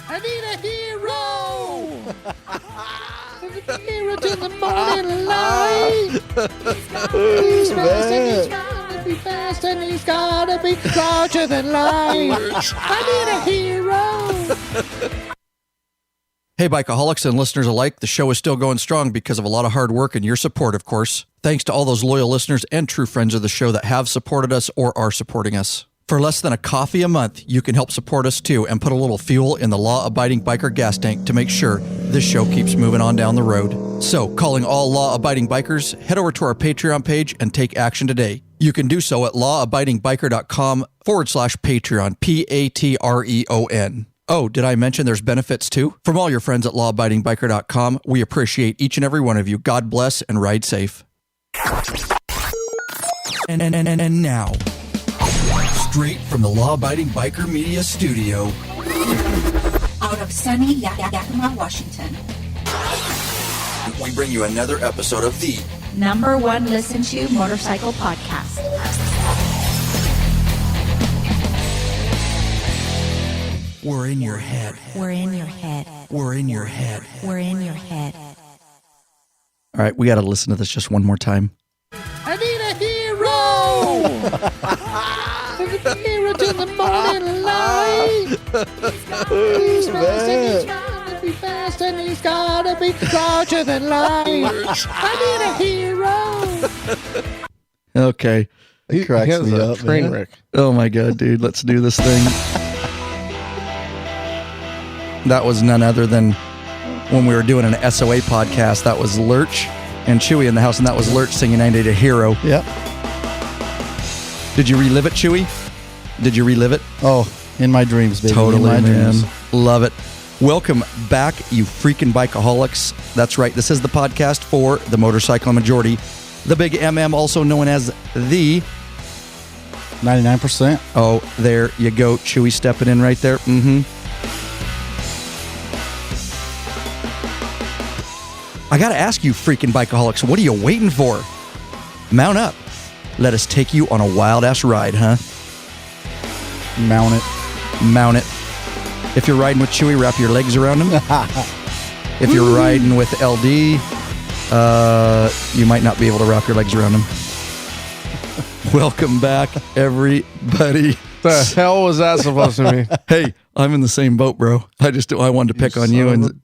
I need a hero! A hero to the morning light! He's fast and he's gotta be fast and he's gotta be larger than life! I need a hero! Hey, Bikeaholics and listeners alike, the show is still going strong because of a lot of hard work and your support, of course. Thanks to all those loyal listeners and true friends of the show that have supported us or are supporting us. For less than a coffee a month, you can help support us too and put a little fuel in the law-abiding biker gas tank to make sure this show keeps moving on down the road. So, calling all law-abiding bikers, head over to our Patreon page and take action today. You can do so at lawabidingbiker.com/Patreon, Patreon. Oh, did I mention there's benefits too? From all your friends at lawabidingbiker.com, we appreciate each and every one of you. God bless and ride safe. And now, straight from the Law Abiding Biker Media Studio, out of sunny Yakima, Washington, we bring you another episode of the #1 listen to motorcycle podcast. We're in your head. We're in your head. We're in your head. We're in your head. All right, we got to listen to this just one more time. I need a hero! A hero to the morning light! He's fast and he's gotta be fast and he's gotta be larger than life! I need a hero! Okay. It cracks me up, train man. wreck. Oh my God, dude. Let's do this thing. That was none other than when we were doing an SOA podcast. That was Lurch and Chewy in the house, and that was Lurch singing I Need a Hero. Yep. Did you relive it, Chewy? Did you relive it? Oh, in my dreams, baby. Totally, in my man. dreams. Love it. Welcome back, you freaking bikeaholics. That's right. This is the podcast for the motorcycle majority. The Big MM, also known as the... 99%. Oh, there you go. Chewy stepping in right there. Mm-hmm. I got to ask you, freaking bikeaholics, what are you waiting for? Mount up. Let us take you on a wild-ass ride, huh? Mount it. Mount it. If you're riding with Chewy, wrap your legs around him. If you're riding with LD, you might not be able to wrap your legs around him. Welcome back, everybody. The hell was that supposed to mean? Hey, I'm in the same boat, bro. I wanted to pick on you and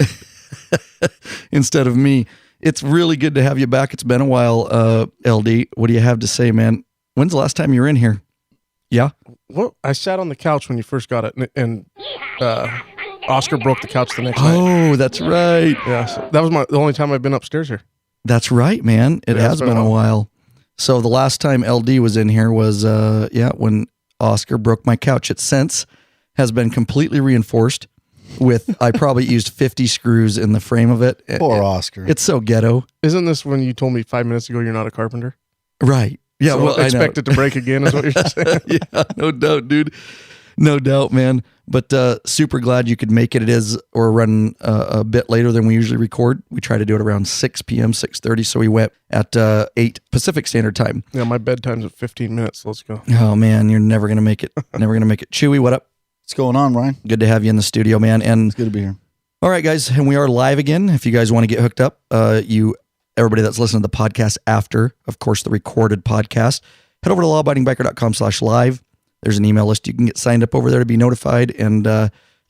instead of me. It's really good to have you back. It's been a while, LD. What do you have to say, man? When's the last time you were in here? Yeah? Well, I sat on the couch when you first got it, and Oscar broke the couch the next night. Oh, that's right. Yeah, so that was the only time I've been upstairs here. That's right, man. It has been a while. So the last time LD was in here was, when Oscar broke my couch. It since has been completely reinforced with, I probably used 50 screws in the frame of it. Poor Oscar. It's so ghetto. Isn't this when you told me 5 minutes ago you're not a carpenter? Right. Yeah, so well, expect it to break again is what you're saying. Yeah, no doubt, dude. No doubt, man. But super glad you could make it. It is, or run a bit later than we usually record. We try to do it around 6 p.m., 6:30. So we went at 8 Pacific Standard Time. Yeah, my bedtime's at 15 minutes. So let's go. Oh, man, you're never going to make it. Never going to make it. Chewy, what up? What's going on, Ryan? Good to have you in the studio, man. And It's good to be here. all right, guys, and we are live again. If you guys want to get hooked up, everybody that's listening to the podcast after, of course, the recorded podcast, head over to lawabidingbiker.com/live. There's an email list. You can get signed up over there to be notified. And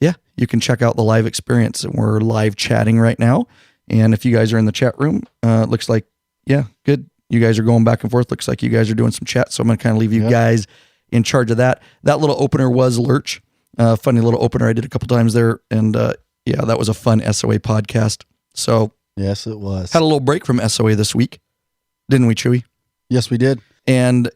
you can check out the live experience. We're live chatting right now. And if you guys are in the chat room, looks like, good. You guys are going back and forth. Looks like you guys are doing some chat. So I'm going to kind of leave you guys in charge of that. That little opener was Lurch. Funny little opener I did a couple times there. And that was a fun SOA podcast. So Yes, it was. had a little break from SOA this week. Didn't we, Chewy? Yes, we did. And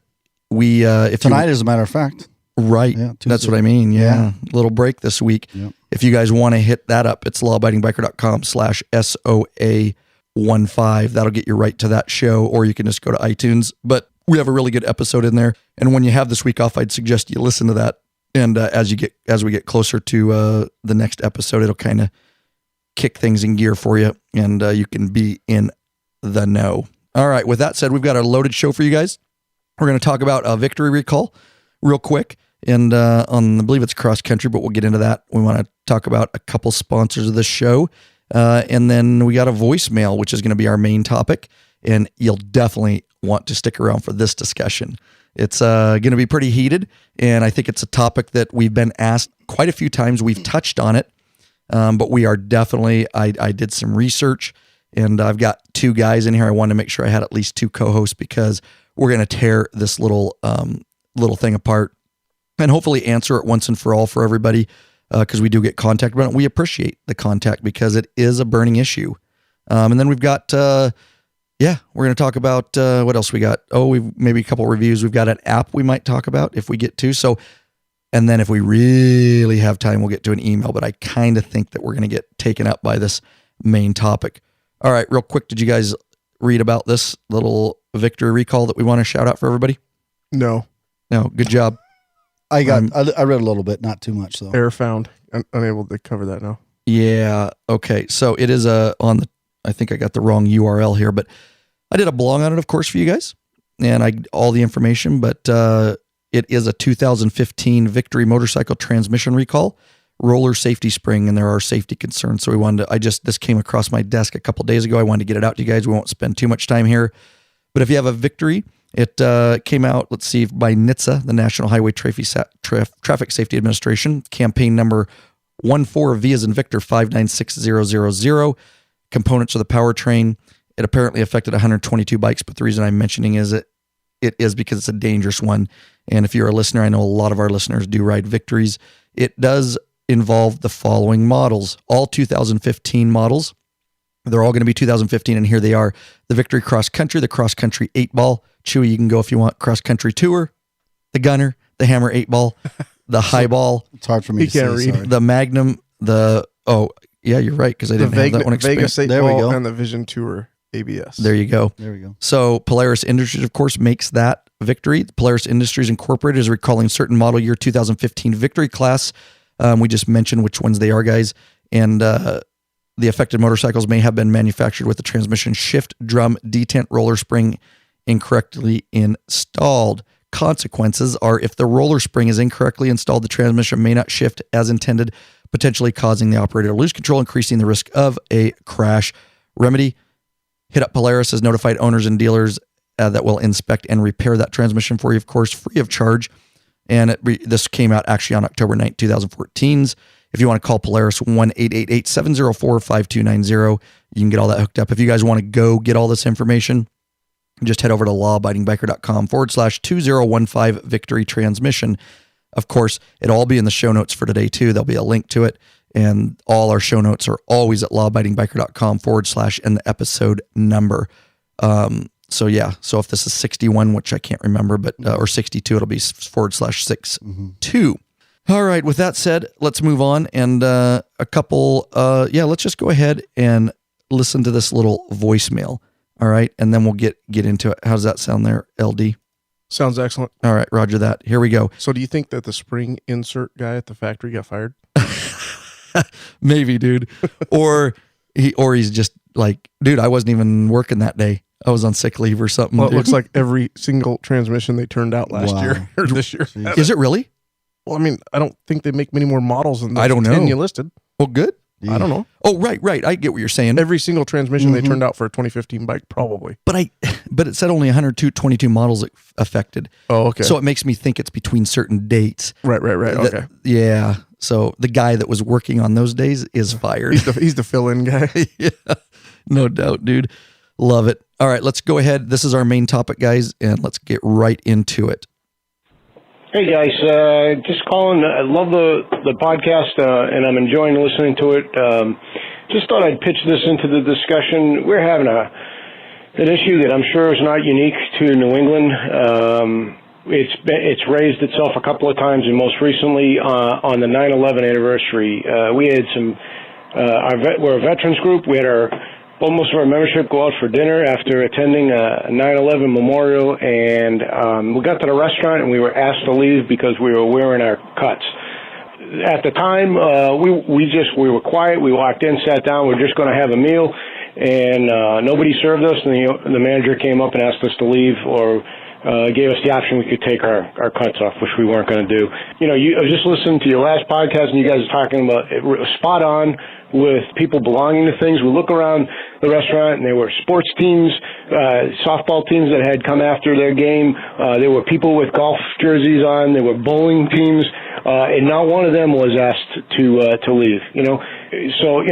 we, if Tonight, as a matter of fact. Right. Yeah, That's Tuesday. what I mean. Yeah. Little break this week. Yep. If you guys want to hit that up, it's lawabidingbiker.com/SOA15. That'll get you right to that show, or you can just go to iTunes. But we have a really good episode in there. And when you have this week off, I'd suggest you listen to that. And as we get closer to the next episode, it'll kind of kick things in gear for you, and you can be in the know. All right. With that said, we've got a loaded show for you guys. We're going to talk about a victory recall real quick. and on I believe it's cross country, but we'll get into that. We want to talk about a couple sponsors of the show, and then we got a voicemail, which is going to be our main topic, and you'll definitely want to stick around for this discussion. It's going to be pretty heated, and I think it's a topic that we've been asked quite a few times. We've touched on it, but we are definitely, I did some research, and I've got two guys in here. I wanted to make sure I had at least two co-hosts because we're going to tear this little thing apart and hopefully answer it once and for all for everybody, because we do get contact about it. We appreciate the contact because it is a burning issue. And then we've got... we're going to talk about what else we got. We've maybe a couple reviews. We've got an app we might talk about if we get to. So, and then if we really have time, we'll get to an email. But I kind of think that we're going to get taken up by this main topic. All right, real quick, did you guys read about this little victory recall that we want to shout out for everybody? No. Good job. I read a little bit, not too much though. Error found. I'm unable to cover that now. Yeah. Okay. So it is on the. I think I got the wrong URL here, but I did a blog on it, of course, for you guys, and all the information. But it is a 2015 Victory motorcycle transmission recall, roller safety spring, and there are safety concerns. So we wanted to. This came across my desk a couple days ago. I wanted to get it out to you guys. We won't spend too much time here, but if you have a Victory, it came out. Let's see, by NHTSA, the National Highway Traffic Safety Administration, campaign number 14V as in Victor 596000. Components of the powertrain. It apparently affected 122 bikes, but the reason I'm mentioning is it is because it's a dangerous one. And if you're a listener, I know a lot of our listeners do ride Victories. It does involve the following models, all 2015 models. They're all going to be 2015, and here they are. The Victory Cross Country, the Cross Country 8-ball. Chewy, you can go if you want. Cross Country Tour, the Gunner, the Hammer 8-ball, the Highball. It's hard for me to see. Sorry. The Magnum, yeah, you're right, because I didn't have that one explained. Vegas 8 There we go. and the Vision Tour ABS. There you go. There we go. So Polaris Industries, of course, makes that Victory. Polaris Industries Incorporated is recalling certain model year 2015 Victory class. We just mentioned which ones they are, guys. And the affected motorcycles may have been manufactured with the transmission shift drum detent roller spring incorrectly installed. Consequences are if the roller spring is incorrectly installed, the transmission may not shift as intended, potentially causing the operator to lose control, increasing the risk of a crash. Remedy: hit up Polaris as notified owners and dealers that will inspect and repair that transmission for you, of course, free of charge. And this came out actually on October 9th, 2014. If you want to call Polaris, 1-888-704-5290. You can get all that hooked up. If you guys want to go get all this information, just head over to lawabidingbiker.com/2015 Victory Transmission. Of course, it'll all be in the show notes for today, too. There'll be a link to it. And all our show notes are always at lawabidingbiker.com / and the episode number. So if this is 61, which I can't remember, but or 62, it'll be / 62. All right. With that said, let's move on. And let's just go ahead and listen to this little voicemail. All right. And then we'll get into it. How does that sound there, LD? Sounds excellent. All right, roger that. Here we go. So do you think that the spring insert guy at the factory got fired? Maybe, dude. or he's just like, dude, I wasn't even working that day. I was on sick leave or something. Well, it looks like every single transmission they turned out last year or this year. Is it really? Well, I mean, I don't think they make many more models than the I don't 10 know. you listed. Well, good. Yeah. I don't know. Oh, right. I get what you're saying. Every single transmission they turned out for a 2015 bike, probably. But it said only 122 models affected. Oh, okay. So it makes me think it's between certain dates. Right. Okay. Yeah. So the guy that was working on those days is fired. He's the fill-in guy. Yeah, no doubt, dude. Love it. All right, let's go ahead. This is our main topic, guys, and let's get right into it. Hey guys, just calling. I love the podcast, and I'm enjoying listening to it. Just thought I'd pitch this into the discussion. We're having an issue that I'm sure is not unique to New England. It's raised itself a couple of times, and most recently on the 9/11 anniversary, we had we're a veterans group. We had most of our membership go out for dinner after attending a 9/11 memorial, and we got to the restaurant and we were asked to leave because we were wearing our cuts. At the time, we were quiet. We walked in, sat down. We were just going to have a meal, and nobody served us. And the manager came up and asked us to leave, or gave us the option we could take our cuts off, which we weren't going to do. I was just listening to your last podcast, and you guys were talking about it was spot on with people belonging to things. We look around the restaurant, and there were sports teams, softball teams that had come after their game. There were people with golf jerseys on. There were bowling teams, and not one of them was asked to leave. So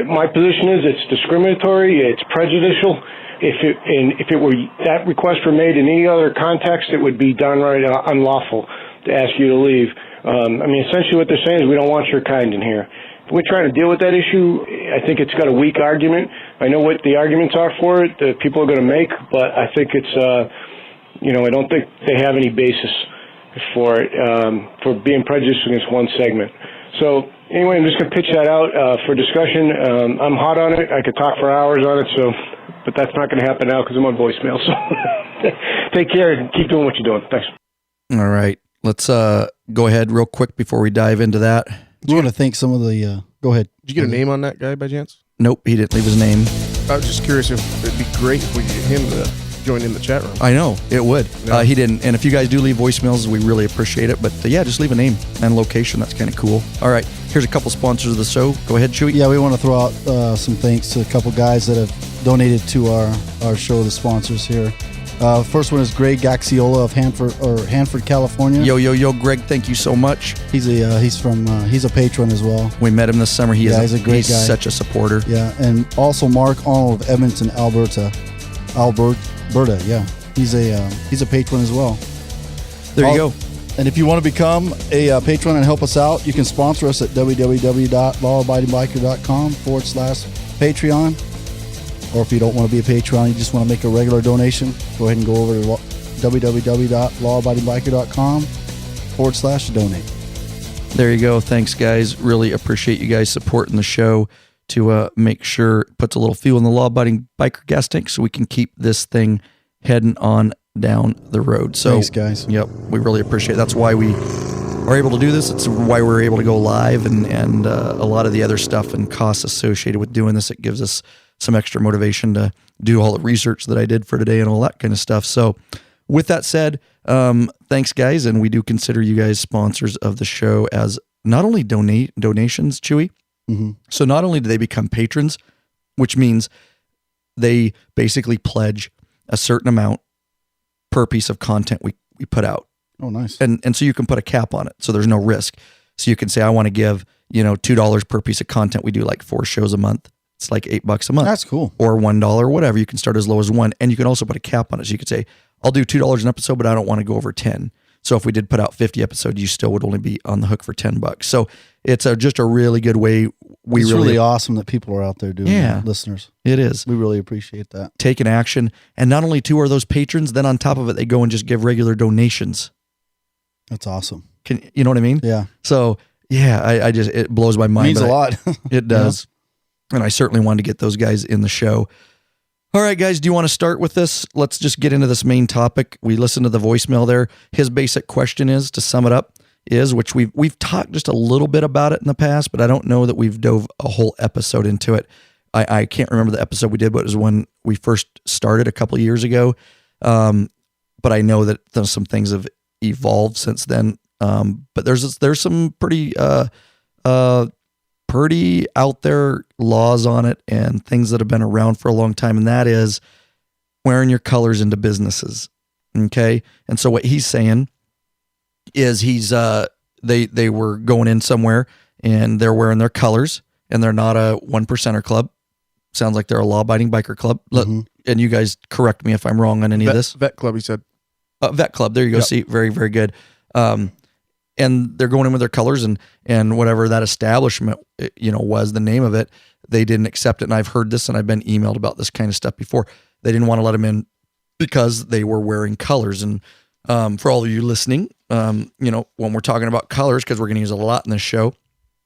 my position is it's discriminatory, it's prejudicial. If it were that request were made in any other context, it would be downright unlawful to ask you to leave. Essentially what they're saying is we don't want your kind in here. If we're trying to deal with that issue, I think it's got a weak argument. I know what the arguments are for it that people are going to make, but I think it's, I don't think they have any basis for it, for being prejudiced against one segment. So anyway, I'm just going to pitch that out for discussion. I'm hot on it. I could talk for hours on it, but that's not going to happen now because I'm on voicemail. So take care and keep doing what you're doing. Thanks. All right. Let's go ahead real quick before we dive into that. We want to thank some of the, go ahead. Did you get a name on that guy by chance? Nope, he didn't leave his name. I was just curious if it'd be great if we could get him to join in the chat room. I know, it would. Yeah. He didn't. And if you guys do leave voicemails, we really appreciate it. But yeah, just leave a name and location. That's kind of cool. All right, here's a couple sponsors of the show. Go ahead, Chewy. Yeah, we want to throw out some thanks to a couple guys that have donated to our show, the sponsors here. First one is Greg Gaxiola of Hanford, California. Yo, Greg, thank you so much. He's a patron as well. We met him this summer. He's a great guy. He's such a supporter. Yeah, and also Mark Arnold of Edmonton, Alberta. Yeah, he's a patron as well. There you go. And if you want to become a patron and help us out, you can sponsor us at www.lawabidingbiker.com/Patreon. Or if you don't want to be a Patreon, you just want to make a regular donation, go ahead and go over to www.lawabidingbiker.com/donate. There you go. Thanks, guys. Really appreciate you guys supporting the show to make sure it puts a little fuel in the law-abiding biker gas tank so we can keep this thing heading on down the road. So, thanks, guys. Yep, we really appreciate it. That's why we are able to do this. It's why we're able to go live and a lot of the other stuff and costs associated with doing this. It gives us some extra motivation to do all the research that I did for today and all that kind of stuff. So with that said, thanks guys. And we do consider you guys sponsors of the show as not only donations, Chewy. Mm-hmm. So not only do they become patrons, which means they basically pledge a certain amount per piece of content we put out. Oh, nice. And so you can put a cap on it. So there's no risk. So you can say, I want to give, $2 per piece of content. We do like 4 shows a month. It's like $8 a month. That's cool. Or $1, whatever. You can start as low as 1, and you can also put a cap on it. So you could say, I'll do $2 an episode, but I don't want to go over 10. So if we did put out 50 episodes, you still would only be on the hook for $10. So it's just a really good way. It's really awesome that people are out there doing that, listeners. It is. We really appreciate that. Taking action. And not only too are those patrons, then on top of it, they go and just give regular donations. That's awesome. You know what I mean? Yeah. So yeah, it blows my mind. It means a lot. It does. Yeah. And I certainly wanted to get those guys in the show. All right, guys, do you want to start with this? Let's just get into this main topic. We listened to the voicemail there. His basic question is, to sum it up, which we've talked just a little bit about it in the past, but I don't know that we've dove a whole episode into it. I can't remember the episode we did, but it was when we first started a couple of years ago. But I know that some things have evolved since then. But there's some pretty out there laws on it and things that have been around for a long time. And that is wearing your colors into businesses. Okay. And so what he's saying is they were going in somewhere and they're wearing their colors and they're not a 1%er club. Sounds like they're a law-abiding biker club. Mm-hmm. And you guys correct me if I'm wrong on any of this. Vet club, he said. Vet club. There you go. Yep. See, very, very good. And they're going in with their colors and whatever that establishment, was the name of it, they didn't accept it. And I've heard this and I've been emailed about this kind of stuff before. They didn't want to let them in because they were wearing colors. And for all of you listening, when we're talking about colors, because we're going to use it a lot in this show,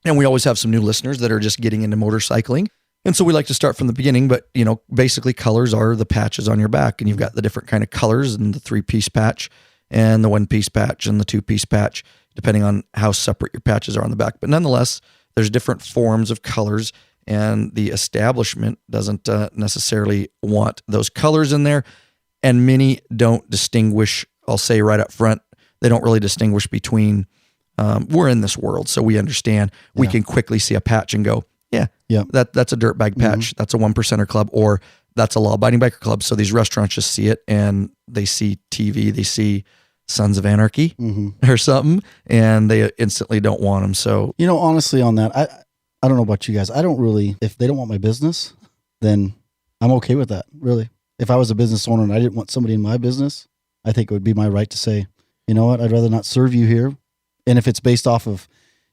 and we always have some new listeners that are just getting into motorcycling. And so we like to start from the beginning, but basically colors are the patches on your back, and you've got the different kind of colors and the 3-piece patch and the 1-piece patch and the 2-piece patch, depending on how separate your patches are on the back. But nonetheless, there's different forms of colors, and the establishment doesn't necessarily want those colors in there. and many don't distinguish. I'll say right up front, they don't really distinguish between. We're in this world, so we understand. We can quickly see a patch and go, yeah, that's a dirtbag patch. That's a 1%er club, or that's a law-abiding biker club. So these restaurants just see it, and they see TV, they see Sons of Anarchy or something, and they instantly don't want them. So honestly, on that, I don't know about you guys. I don't really. If they don't want my business, then I'm okay with that. Really, if I was a business owner and I didn't want somebody in my business, I think it would be my right to say, you know what, I'd rather not serve you here. And if it's based off of,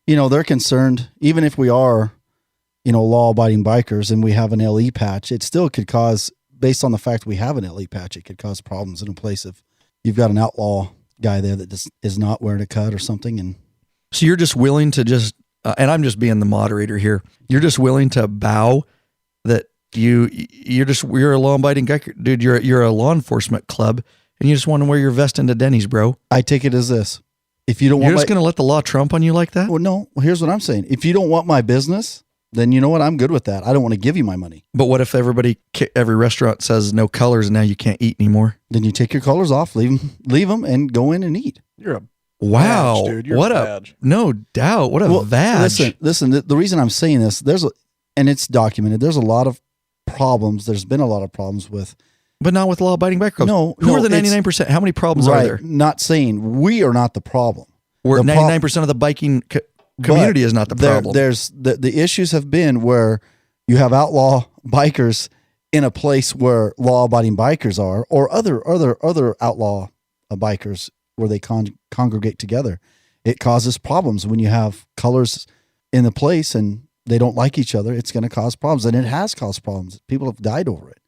they're concerned, even if we are, law-abiding bikers and we have an LE patch, it still could cause, based on the fact we have an LE patch, it could cause problems in a place if you've got an outlaw guy there that just is not wearing a cut or something. And so you're just willing to and I'm just being the moderator here. You're just willing to bow that you're a law-abiding guy, dude. You're a law enforcement club, and you just want to wear your vest into Denny's, bro. I take it as this. If you don't You're just going to let the law trump on you like that? Well, no. Well, here's what I'm saying. If you don't want my business, then you know what? I'm good with that. I don't want to give you my money. But what if every restaurant says no colors and now you can't eat anymore? Then you take your colors off, leave them, and go in and eat. You're a wow, badge, dude. You're what a badge. No doubt, what a badge. Listen. The reason I'm saying this, and it's documented. There's a lot of problems. There's been a lot of problems with. But not with law-abiding biker clubs. Who are the 99%? How many problems are there? Not saying we are not the problem. Where 99% of the biking community is not the problem. There's the issues have been where you have outlaw bikers in a place where law-abiding bikers are, or other outlaw bikers where they congregate together. It causes problems when you have colors in the place and they don't like each other. It's going to cause problems, and it has caused problems. People have died over it.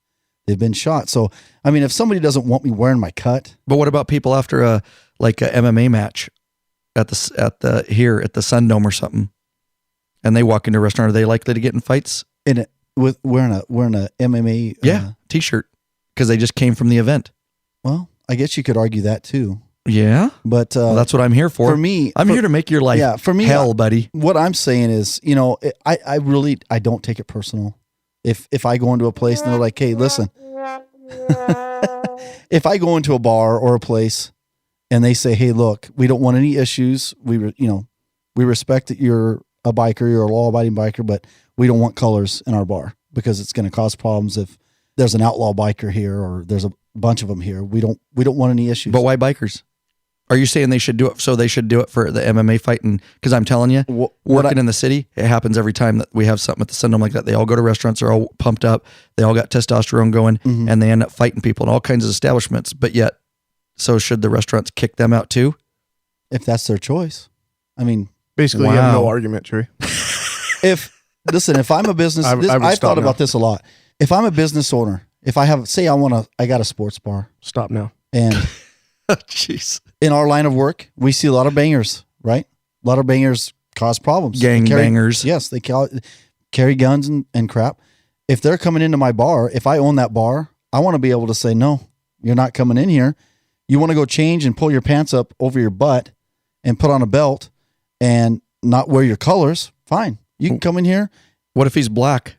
They've been shot. So, I mean, if somebody doesn't want me wearing my cut, but what about people after a MMA match at the Sundome or something, and they walk into a restaurant? Are they likely to get in fights? With wearing a MMA t-shirt because they just came from the event? Well, I guess you could argue that too. Yeah, but that's what I'm here for. For me, I'm here to make your life hell, buddy. What I'm saying is, I really don't take it personal. If I go into a place and they're like, hey, listen, if I go into a bar or a place and they say, hey, look, we don't want any issues. We respect that you're a biker, you're a law-abiding biker, but we don't want colors in our bar because it's going to cause problems if there's an outlaw biker here or there's a bunch of them here. We don't want any issues. But why bikers? Are you saying they should do it? So they should do it for the MMA fighting? Because I'm telling you, working in the city, it happens every time that we have something at the Sundome like that. They all go to restaurants, they're all pumped up, they all got testosterone going, and they end up fighting people in all kinds of establishments. But yet, so should the restaurants kick them out too? If that's their choice. I mean, basically, you have no argument, Trey. If I'm a business, I've thought about this a lot. If I'm a business owner, if I have, say, I got a sports bar. Stop now. And jeez. In our line of work, we see a lot of bangers, right? A lot of bangers cause problems. Bangers. Yes, they carry guns and crap. If they're coming into my bar, if I own that bar, I want to be able to say, no, you're not coming in here. You want to go change and pull your pants up over your butt and put on a belt and not wear your colors, fine. You can come in here. What if he's black?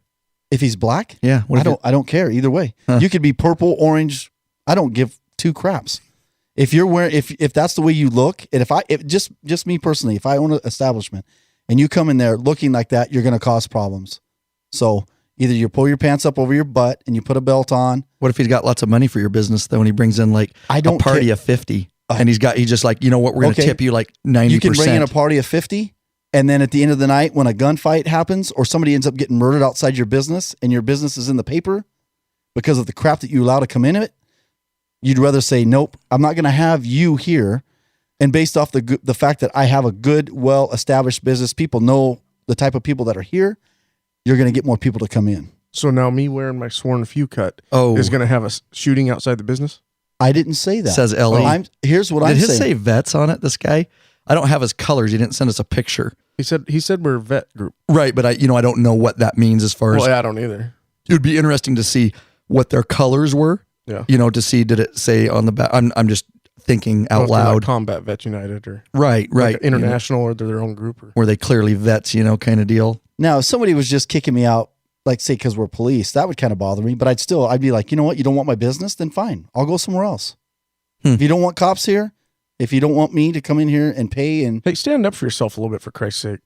If he's black? Yeah. I don't care either way. Huh. You could be purple, orange. I don't give two craps. If you're wearing, if that's the way you look, and if just me personally, if I own an establishment and you come in there looking like that, you're going to cause problems. So either you pull your pants up over your butt and you put a belt on. What if he's got lots of money for your business though, and he brings in like a party of 50 and he's just like, you know what, we're going to tip you like 90%. You can bring in a party of 50. And then at the end of the night, when a gunfight happens or somebody ends up getting murdered outside your business and your business is in the paper because of the crap that you allow to come in it, you'd rather say, nope, I'm not going to have you here. And based off the fact that I have a good, well-established business, people know the type of people that are here, you're going to get more people to come in. So now me wearing my sworn few cut is going to have a shooting outside the business? I didn't say that. Says Ellie. Here's what I'm saying. Did his say vets on it, this guy? I don't have his colors. He didn't send us a picture. He said we're a vet group. Right, but I don't know what that means as far as... Well, I don't either. It would be interesting to see what their colors were. Yeah. To see, did it say on the back? I'm just thinking out loud. Like Combat Vets United or... Right. Like international or they're their own group. Or, were they clearly vets, kind of deal? Now, if somebody was just kicking me out like say because we're police, that would kind of bother me. But I'd be like, you know what? You don't want my business, then fine, I'll go somewhere else. If you don't want cops here, if you don't want me to come in here and pay and Hey, stand up for yourself a little bit, for Christ's sake.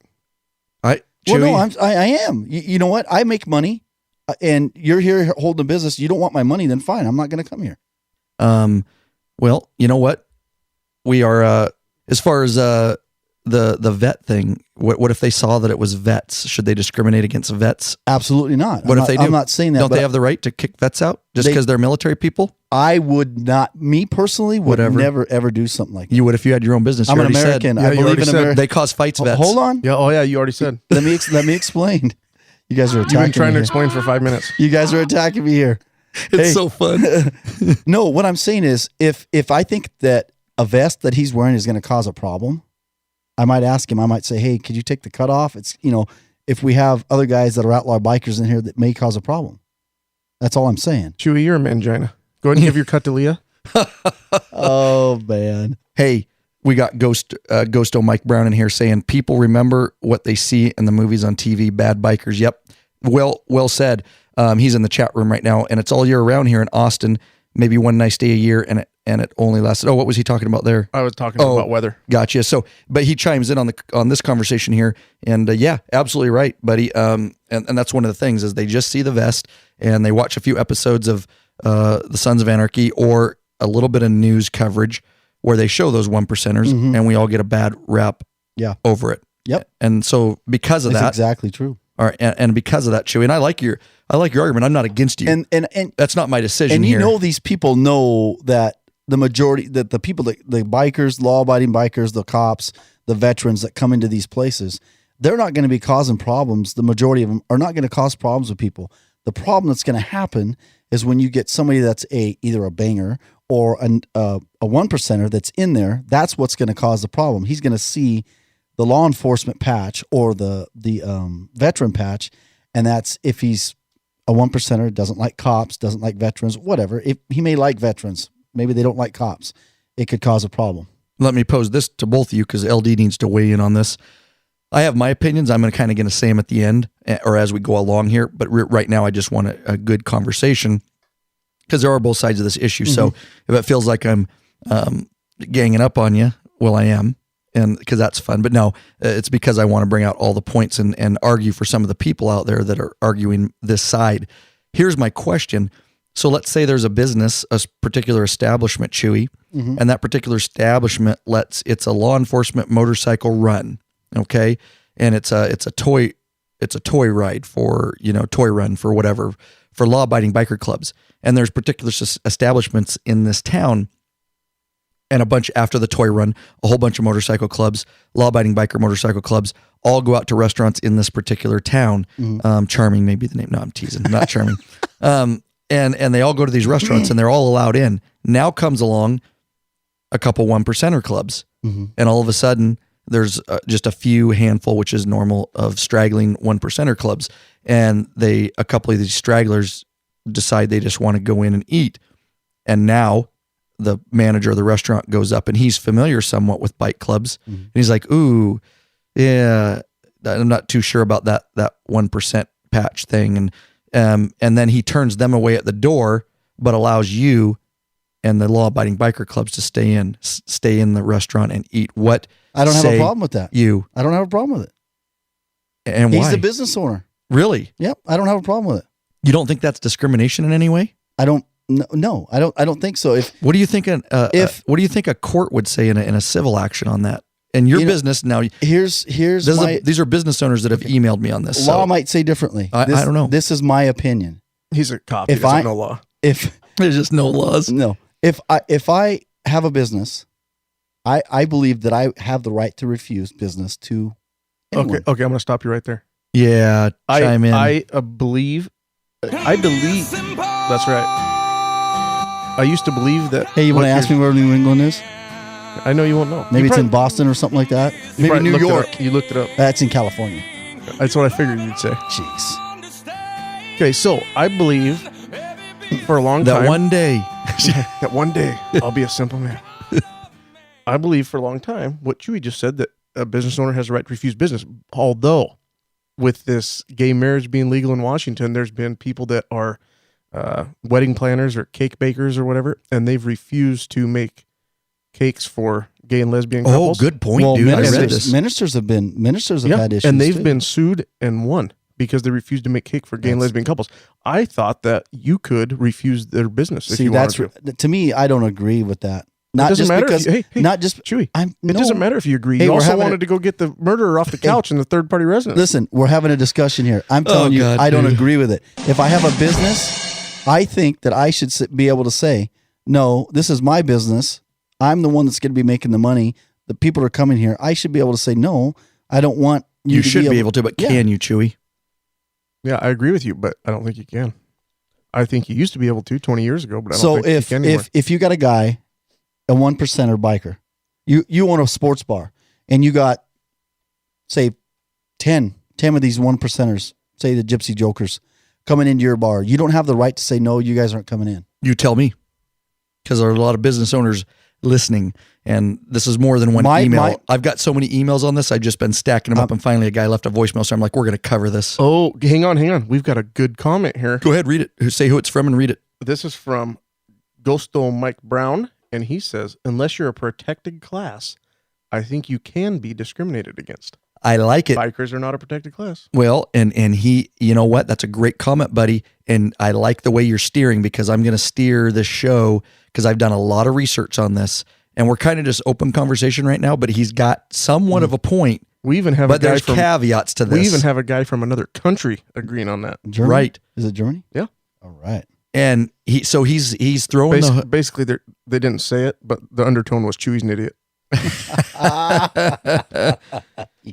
well, no, I am. You know what? I make money, and you're here holding a business. You don't want my money, then fine, I'm not going to come here. Well, you know what? We are as far as the vet thing. What if they saw that it was vets? Should they discriminate against vets? Absolutely not. What if they do? I'm not saying that. Don't but they have the right to kick vets out just because they're military people? I would not. Me personally would Whatever. never ever do something like that. You would if you had your own business. I'm You an already said. American. Yeah, I you believe already in said. America. They cause fights, vets. Hold on. Yeah. Oh yeah. You already said. Let me explain. You guys are You've been attacking trying me to here. explain for 5 minutes. You guys are attacking me here. It's Hey. so fun. No, what I'm saying is, if I think that a vest that he's wearing is going to cause a problem, I might ask him. I might say, "Hey, could you take the cut off?" It's if we have other guys that are outlaw bikers in here that may cause a problem. That's all I'm saying. Chewy, you're a mangina. Go ahead and give your cut to Leah. Oh man. Hey, we got Ghosto Mike Brown in here saying people remember what they see in the movies on TV. Bad bikers. Yep. Well said. He's in the chat room right now, and it's all year round here in Austin. Maybe one nice day a year, and it only lasted. Oh, what was he talking about there? I was talking about weather. Gotcha. So, but he chimes in on this conversation here, and yeah, absolutely right, buddy. And that's one of the things is they just see the vest and they watch a few episodes of the Sons of Anarchy or a little bit of news coverage where they show those 1%ers, and we all get a bad rap. Yeah. Over it. Yep. And so because of That's that, exactly true. all right, and because of that, Chewy, and I like your argument. I'm not against you, And that's not my decision. and you here. know these people know that the majority that the people that the bikers, law-abiding bikers, the cops, the veterans that come into these places, they're not going to be causing problems. The majority of them are not going to cause problems with people. The problem that's going to happen is when you get somebody that's either a banger or a 1%er that's in there. That's what's going to cause the problem. He's going to see the law enforcement patch or the veteran patch, and that's if he's a 1%er, doesn't like cops, doesn't like veterans, whatever. If he may like veterans, maybe they don't like cops. It could cause a problem. Let me pose this to both of you because LD needs to weigh in on this. I have my opinions. I'm going to say them at the end or as we go along here. But right now, I just want a good conversation because there are both sides of this issue. So if it feels like I'm ganging up on you, well, I am. And because that's fun. But no, it's because I want to bring out all the points and argue for some of the people out there that are arguing this side. Here's my question. So let's say there's a business, a particular establishment, Chewy, and that particular establishment it's a law enforcement motorcycle run, okay? And it's a toy ride for, toy run for whatever, for law-abiding biker clubs. And there's particular establishments in this town and a bunch after the toy run, a whole bunch of motorcycle clubs, law-abiding biker motorcycle clubs, all go out to restaurants in this particular town. Charming may be the name. No, I'm teasing. Not Charming. And they all go to these restaurants and they're all allowed in. Now comes along a couple 1%er clubs. And all of a sudden there's just a few handful, which is normal, of straggling 1%er clubs. And a couple of these stragglers decide they just want to go in and eat. And now the manager of the restaurant goes up and he's familiar somewhat with bike clubs. And he's like, ooh, yeah, I'm not too sure about that 1% patch thing. And then he turns them away at the door, but allows you and the law-abiding biker clubs to stay in the restaurant and eat. What I don't have say a problem with that. I don't have a problem with it. And He's why? the business owner. Really? Yep. I don't have a problem with it. You don't think that's discrimination in any way? I don't. No, I don't think so. What do you think? What do you think a court would say in a civil action on that? And your business now. Here's these are business owners that have emailed me on this. Law might say differently. I don't know. This is my opinion. He's a cop. He doesn't know law. If there's just no laws. No. If I have a business, I believe that I have the right to refuse business to anyone. Okay. I'm going to stop you right there. Yeah, chime in. I believe. That's right. I used to believe that. Hey, you want to ask me where New England is? I know you won't know. Maybe it's in Boston or something like that. Maybe New York. You looked it up. That's in California. That's what I figured you'd say. Jeez. Okay, so I believe for a long time that one day, that one day I'll be a simple man. I believe for a long time what Chewy just said, that a business owner has the right to refuse business. Although with this gay marriage being legal in Washington, there's been people that are wedding planners or cake bakers or whatever, and they've refused to make cakes for gay and lesbian couples. Oh, good point, Well, dude. I read ministers, this. ministers have had issues, and they've too. been sued and won because they refused to make cake for gay and lesbian couples. I thought that you could refuse their business if See, you that's wanted to. to me. I don't agree with that. Not doesn't just matter because, if you- hey, not just Chewy, I'm. it doesn't matter if you agree. Hey, You we're also having wanted to go get the murderer off the couch in the third-party residence. Listen, we're having a discussion here. I'm telling you, God, I don't dude. agree with it. If I have a business, I think that I should be able to say, no, this is my business. I'm the one that's going to be making the money. The people are coming here. I should be able to say, no, I don't want you, You to should be able to, but Yeah. can you, Chewy? Yeah, I agree with you, but I don't think you can. I think you used to be able to 20 years ago, but I don't So think you can anymore. if you got a guy, a 1%er biker, you own a sports bar, and you got, say, 10 of these 1%ers, say the Gypsy Jokers, coming into your bar, you don't have the right to say, no, you guys aren't coming in. You tell me. Because there are a lot of business owners listening, and this is more than one email. I've got so many emails on this. I've just been stacking them up, and finally a guy left a voicemail, so I'm like, we're going to cover this. Oh, hang on. We've got a good comment here. Go ahead, read it. Say who it's from and read it. This is from Ghosto Mike Brown, and he says, unless you're a protected class, I think you can be discriminated against. I like it. Bikers are not a protected class. Well, and he, you know what? That's a great comment, buddy. And I like the way you're steering, because I'm going to steer this show because I've done a lot of research on this, and we're kind of just open conversation right now, but he's got somewhat of a point. We even have But a guy there's from caveats to this. We even have a guy from another country agreeing on that. Germany? Right. Is it Germany? Yeah. All right. And he's throwing Basically, they didn't say it, but the undertone was Chewy's an idiot.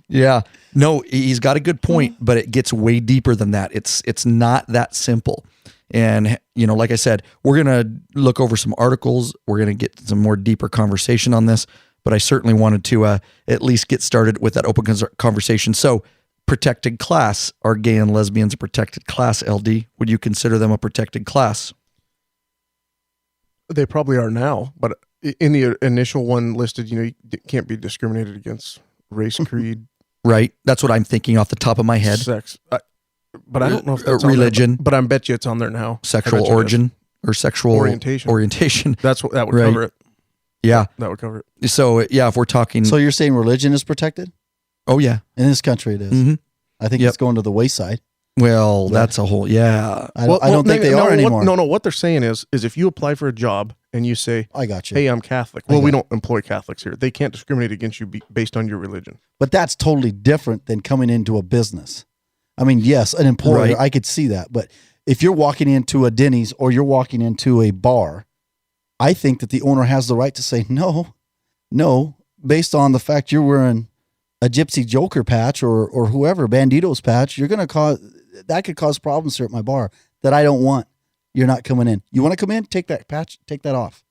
Yeah. No, he's got a good point, but it gets way deeper than that. It's not that simple. And, you know, like I said, we're going to look over some articles. We're going to get some more deeper conversation on this, but I certainly wanted to at least get started with that open conversation. So, protected class, are gay and lesbians a protected class, LD? Would you consider them a protected class? They probably are now, but in the initial one listed, you can't be discriminated against race, creed, Right? That's what I'm thinking off the top of my head. sex. But I don't know if that's religion. on there, but I bet you it's on there now. Sexual I bet you it is. origin or sexual orientation. That's what that would Right. cover it. Yeah. That would cover it. So, yeah, if we're talking. So you're saying religion is protected? Oh, yeah. In this country, it is. Mhm. I think Yep. it's going to the wayside. Well, that's a whole, yeah. I don't think they are anymore. What they're saying is if you apply for a job and you say, I got you. hey, I'm Catholic. Well, we don't employ Catholics here. They can't discriminate against you based on your religion. But that's totally different than coming into a business. I mean, yes, an employer, Right. I could see that. But if you're walking into a Denny's or you're walking into a bar, I think that the owner has the right to say, no, based on the fact you're wearing a Gypsy Joker patch or whoever, Bandito's patch, you're going to that could cause problems here at my bar that I don't want. You're not coming in. You want to come in? Take that patch, take that off.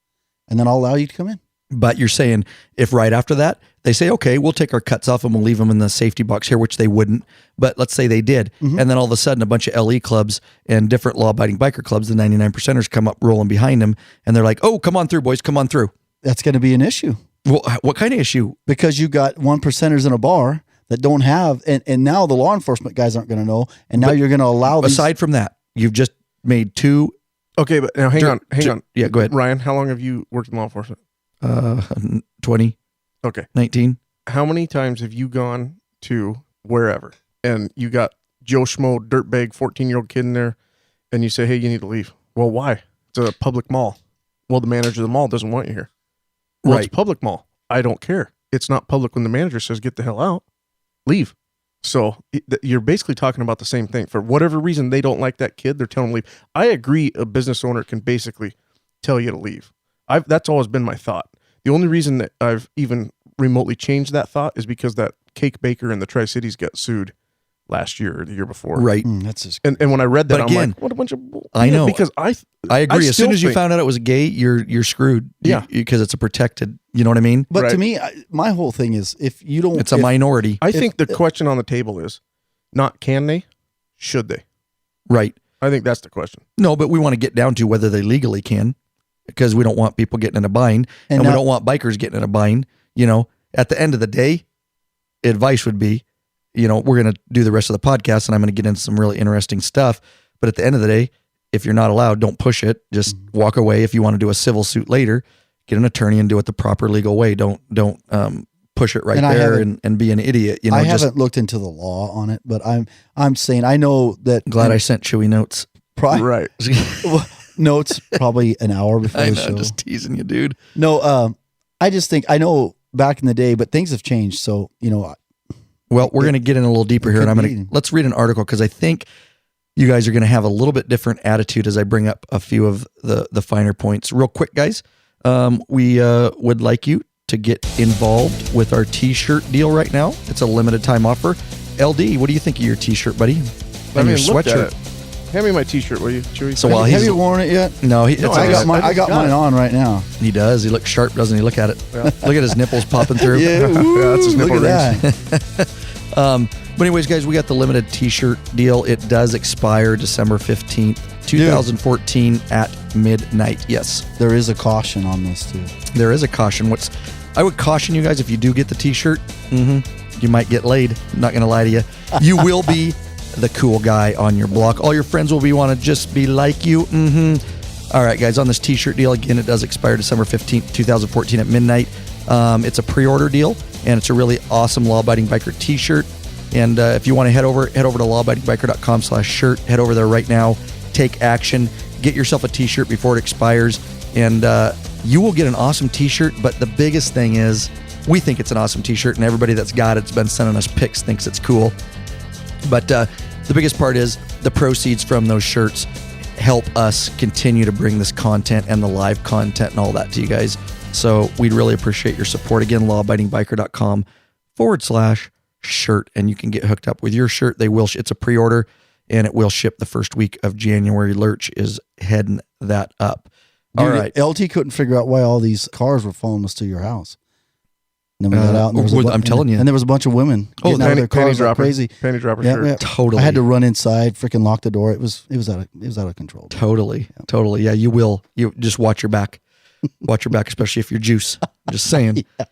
And then I'll allow you to come in. But you're saying if right after that, they say, okay, we'll take our cuts off and we'll leave them in the safety box here, which they wouldn't. But let's say they did. Mm-hmm. And then all of a sudden, a bunch of LE clubs and different law-abiding biker clubs, the 99%ers, come up rolling behind them. And they're like, oh, come on through, boys, come on through. That's going to be an issue. Well, what kind of issue? Because you got 1%ers in a bar that don't have, and now the law enforcement guys aren't going to know. And now But you're going to allow these. Aside from that, you've just made two. Okay, but now hang on. Yeah, go ahead. Ryan, how long have you worked in law enforcement? 20, Okay. 19. How many times have you gone to wherever and you got Joe Schmo, dirtbag, 14-year-old kid in there, and you say, hey, you need to leave? Well, why? It's a public mall. Well, the manager of the mall doesn't want you here. Well, Right. it's a public mall. I don't care. It's not public when the manager says, get the hell out. Leave. So you're basically talking about the same thing. For whatever reason, they don't like that kid. They're telling them to leave. I agree a business owner can basically tell you to leave. That's always been my thought. The only reason that I've even remotely changed that thought is because that cake baker in the Tri-Cities got sued last year or the year before. Right. That's just, And when I read that, But I'm again, like, what a bunch of bull. I know. Because I agree. As soon still as you think- found out it was gay, you're screwed. Yeah. Because it's a protected, you know what I mean? but to Right. me, my whole thing is if you don't, It's a if- minority. I think the question on the table is not can they, should they? Right. I think that's the question. No, but we want to get down to whether they legally can, because we don't want people getting in a bind, And and we now- don't want bikers getting in a bind. You know, at the end of the day, advice would be we're going to do the rest of the podcast and I'm going to get into some really interesting stuff. But at the end of the day, if you're not allowed, don't push it. Just walk away. If you want to do a civil suit later, get an attorney and do it the proper legal way. Don't push it and be an idiot. I haven't looked into the law on it, but I'm saying I know that. Glad I sent Chewy notes. Right. Notes probably an hour before I the know, show. just teasing you, dude. No, I just think I know back in the day, but things have changed. So well, we're going to get in a little deeper here, and let's read an article because I think you guys are going to have a little bit different attitude as I bring up a few of the finer points. Real quick, guys, we would like you to get involved with our T-shirt deal right now. It's a limited time offer. LD, what do you think of your T-shirt, buddy? I mean, your sweatshirt. Hand me my T-shirt, will you, Chewy? So while have you worn it yet? No, I got mine on right now. He does. He looks sharp, doesn't he? Look at it. Yeah. Look at his nipples popping through. Yeah, that's his nipple look at rings. that. But anyways, guys, we got the limited T-shirt deal. It does expire December 15th, 2014 at midnight. Yes. There is a caution on this too. There is a caution. I would caution you guys, if you do get the T-shirt, you might get laid. I'm not going to lie to you. You will be the cool guy on your block. All your friends will want to just be like you. All right, guys, on this T-shirt deal, again, it does expire December 15th, 2014 at midnight. It's a pre-order deal, and it's a really awesome Law-Abiding Biker T-shirt. And if you want to head over to lawabidingbiker.com/shirt. Head over there right now. Take action. Get yourself a T-shirt before it expires, and you will get an awesome T-shirt. But the biggest thing is, we think it's an awesome T-shirt, and everybody that's got it's been sending us pics thinks it's cool. But the biggest part is the proceeds from those shirts help us continue to bring this content and the live content and all that to you guys. So we'd really appreciate your support. Again, lawabidingbiker.com/shirt, and you can get hooked up with your shirt. It's a pre-order, and it will ship the first week of January. Lurch is heading that up. Dude, all right. LT couldn't figure out why all these cars were following us to your house. And then we got out, and I'm telling you. And there was a bunch of women getting out of their cars like crazy. Panty dropper Yeah, shirt. yeah. Totally. I had to run inside, freaking lock the door. It was out of control. Totally. Yeah, you will. You just watch your back. Watch your back, especially if you're juice. I'm just saying. Yeah.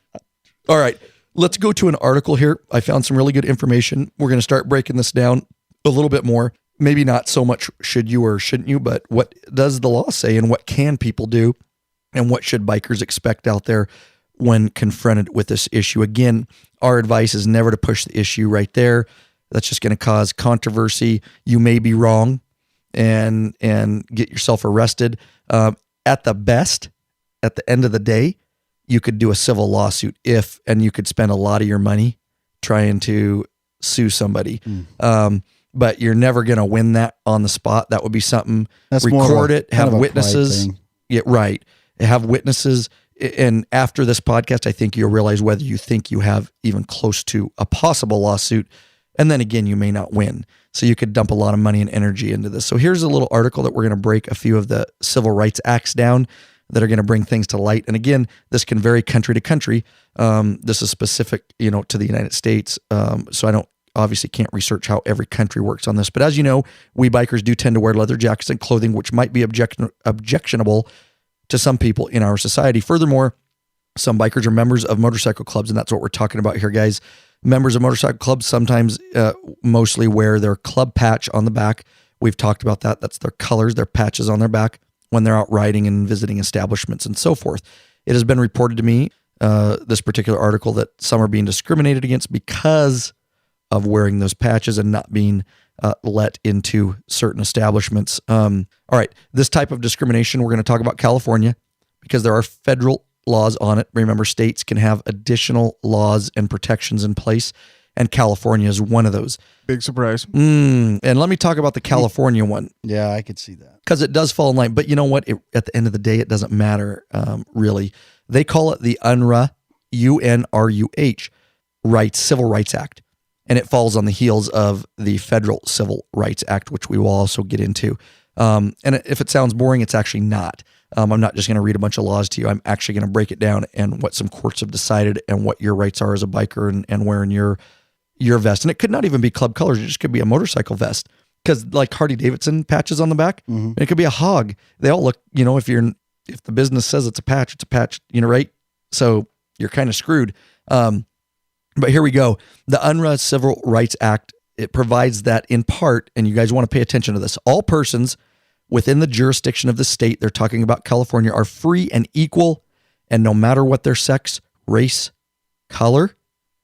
All right. Let's go to an article here. I found some really good information. We're going to start breaking this down a little bit more. Maybe not so much should you or shouldn't you, but what does the law say and what can people do and what should bikers expect out there when confronted with this issue? Again, our advice is never to push the issue right there. That's just going to cause controversy. You may be wrong and get yourself arrested. At the best, at the end of the day, you could do a civil lawsuit and you could spend a lot of your money trying to sue somebody. But you're never going to win that on the spot. That would be something. That's record it, have witnesses. Thing. Yeah, right. Have witnesses. And after this podcast, I think you'll realize whether you think you have even close to a possible lawsuit. And then again, you may not win. So you could dump a lot of money and energy into this. So here's a little article that we're going to break a few of the civil rights acts down that are going to bring things to light. And again, this can vary country to country. This is specific, to the United States. So I obviously can't research how every country works on this. But as you know, we bikers do tend to wear leather jackets and clothing, which might be objectionable to some people in our society. Furthermore, some bikers are members of motorcycle clubs, and that's what we're talking about here, guys. Members of motorcycle clubs sometimes mostly wear their club patch on the back. We've talked about that. That's their colors, their patches on their back when they're out riding and visiting establishments and so forth. It has been reported to me, this particular article, that some are being discriminated against because of wearing those patches and not being let into certain establishments. All right, this type of discrimination, we're going to talk about California because there are federal laws on it. Remember, states can have additional laws and protections in place, and California is one of those. Big surprise. And let me talk about the California one. Yeah, I could see that. Because it does fall in line. But you know what? At the end of the day, it doesn't matter, really. They call it the UNRUH, UNRUH, Civil Rights Act. And it falls on the heels of the Federal Civil Rights Act, which we will also get into. And if it sounds boring, it's actually not. I'm not just going to read a bunch of laws to you. I'm actually going to break it down and what some courts have decided and what your rights are as a biker and wearing your vest. And it could not even be club colors. It just could be a motorcycle vest. Because like Harley Davidson patches on the back, and it could be a hog. They all look, if the business says it's a patch, right? So you're kind of screwed. But here we go. The UNRRA Civil Rights Act, it provides that in part, and you guys want to pay attention to this, all persons within the jurisdiction of the state, they're talking about California, are free and equal, and no matter what their sex, race, color,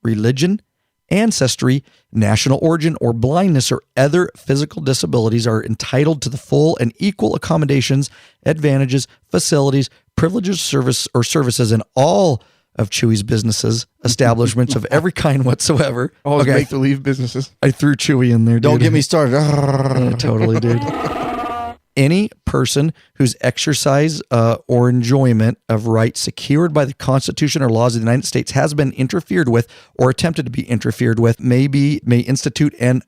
religion, ancestry, national origin, or blindness or other physical disabilities, are entitled to the full and equal accommodations, advantages, facilities, privileges, services in all of Chewy's businesses, establishments of every kind whatsoever. All Okay, make-believe businesses. I threw Chewy in there. Don't dude. get me started. Totally, dude. Any person whose exercise or enjoyment of rights secured by the Constitution or laws of the United States has been interfered with or attempted to be interfered with may institute and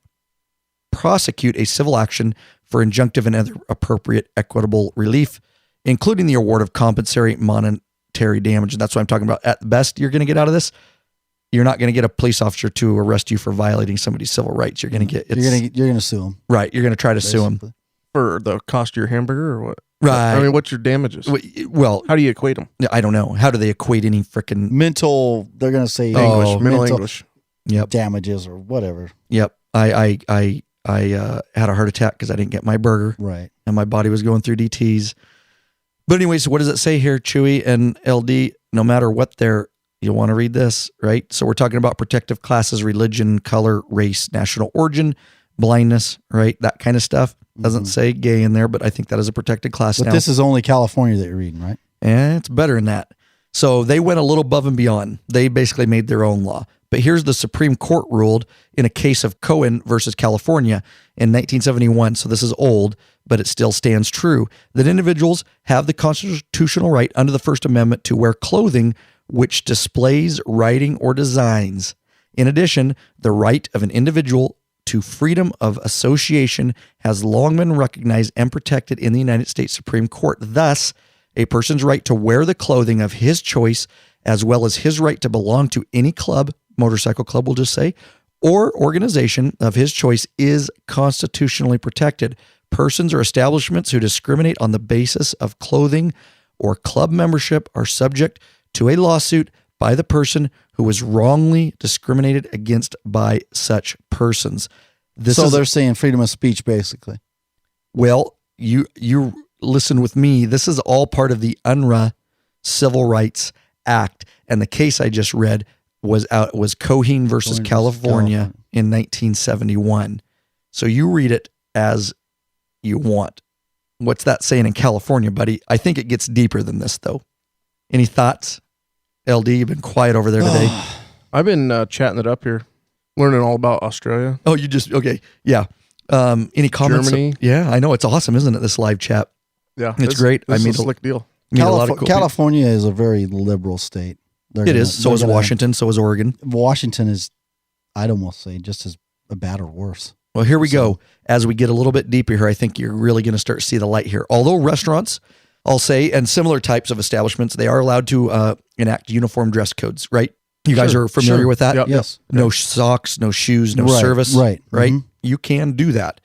prosecute a civil action for injunctive and other appropriate equitable relief, including the award of compensatory monetary damage. And that's what I'm talking about. At best, you're going to get out of this. You're not going to get a police officer to arrest you for violating somebody's civil rights. You're going to get You're gonna sue them. right. You're going to try to sue them. For the cost of your hamburger or what? Right. I mean, what's your damages? Well, How do you equate them? I don't know. How do they equate any freaking? Mental. They're gonna say English, middle mental English. Yep. damages or whatever. Yep. I had a heart attack because I didn't get my burger Right. and my body was going through DTs. But anyways, what does it say here, Chewy and LD? No matter what you want to read this, right? So we're talking about protective classes, religion, color, race, national origin, blindness, right? That kind of stuff. Doesn't say gay in there, but I think that is a protected class But now. this is only California that you're reading, right? And it's better than that. So they went a little above and beyond. They basically made their own law. But here's the Supreme Court ruled in a case of Cohen versus California in 1971. So this is old, but it still stands true that individuals have the constitutional right under the First Amendment to wear clothing which displays writing or designs. In addition, the right of an individual to freedom of association has long been recognized and protected in the United States Supreme Court. Thus, a person's right to wear the clothing of his choice, as well as his right to belong to any club, motorcycle club, we'll just say, or organization of his choice is constitutionally protected. Persons or establishments who discriminate on the basis of clothing or club membership are subject to a lawsuit by the person who was wrongly discriminated against by such persons. So they're saying freedom of speech, basically. Well, you listen with me. This is all part of the UNRRA Civil Rights Act, and the case I just read was Cohen versus California in 1971. So you read it as you want. What's that saying in California, buddy? I think it gets deeper than this, though. Any thoughts? LD, you've been quiet over there today. I've been chatting it up here, learning all about Australia. Oh, you just, okay. Yeah. Any comments? Germany. Yeah, I know. It's awesome, isn't it? This live chat. Yeah, It's great. This I mean, is a slick deal. Meet a lot of cool people. California is a very liberal state. It is. So is Washington. So is Oregon. Washington is, I'd almost say, just as bad or worse. Well, here we go. As we get a little bit deeper here, I think you're really going to start to see the light here. Although restaurants, I'll say, and similar types of establishments, they are allowed to enact uniform dress codes, right? You guys are familiar with that? Yep. Yes. No socks, no shoes, no Right, service. right. Mhm. You can do that.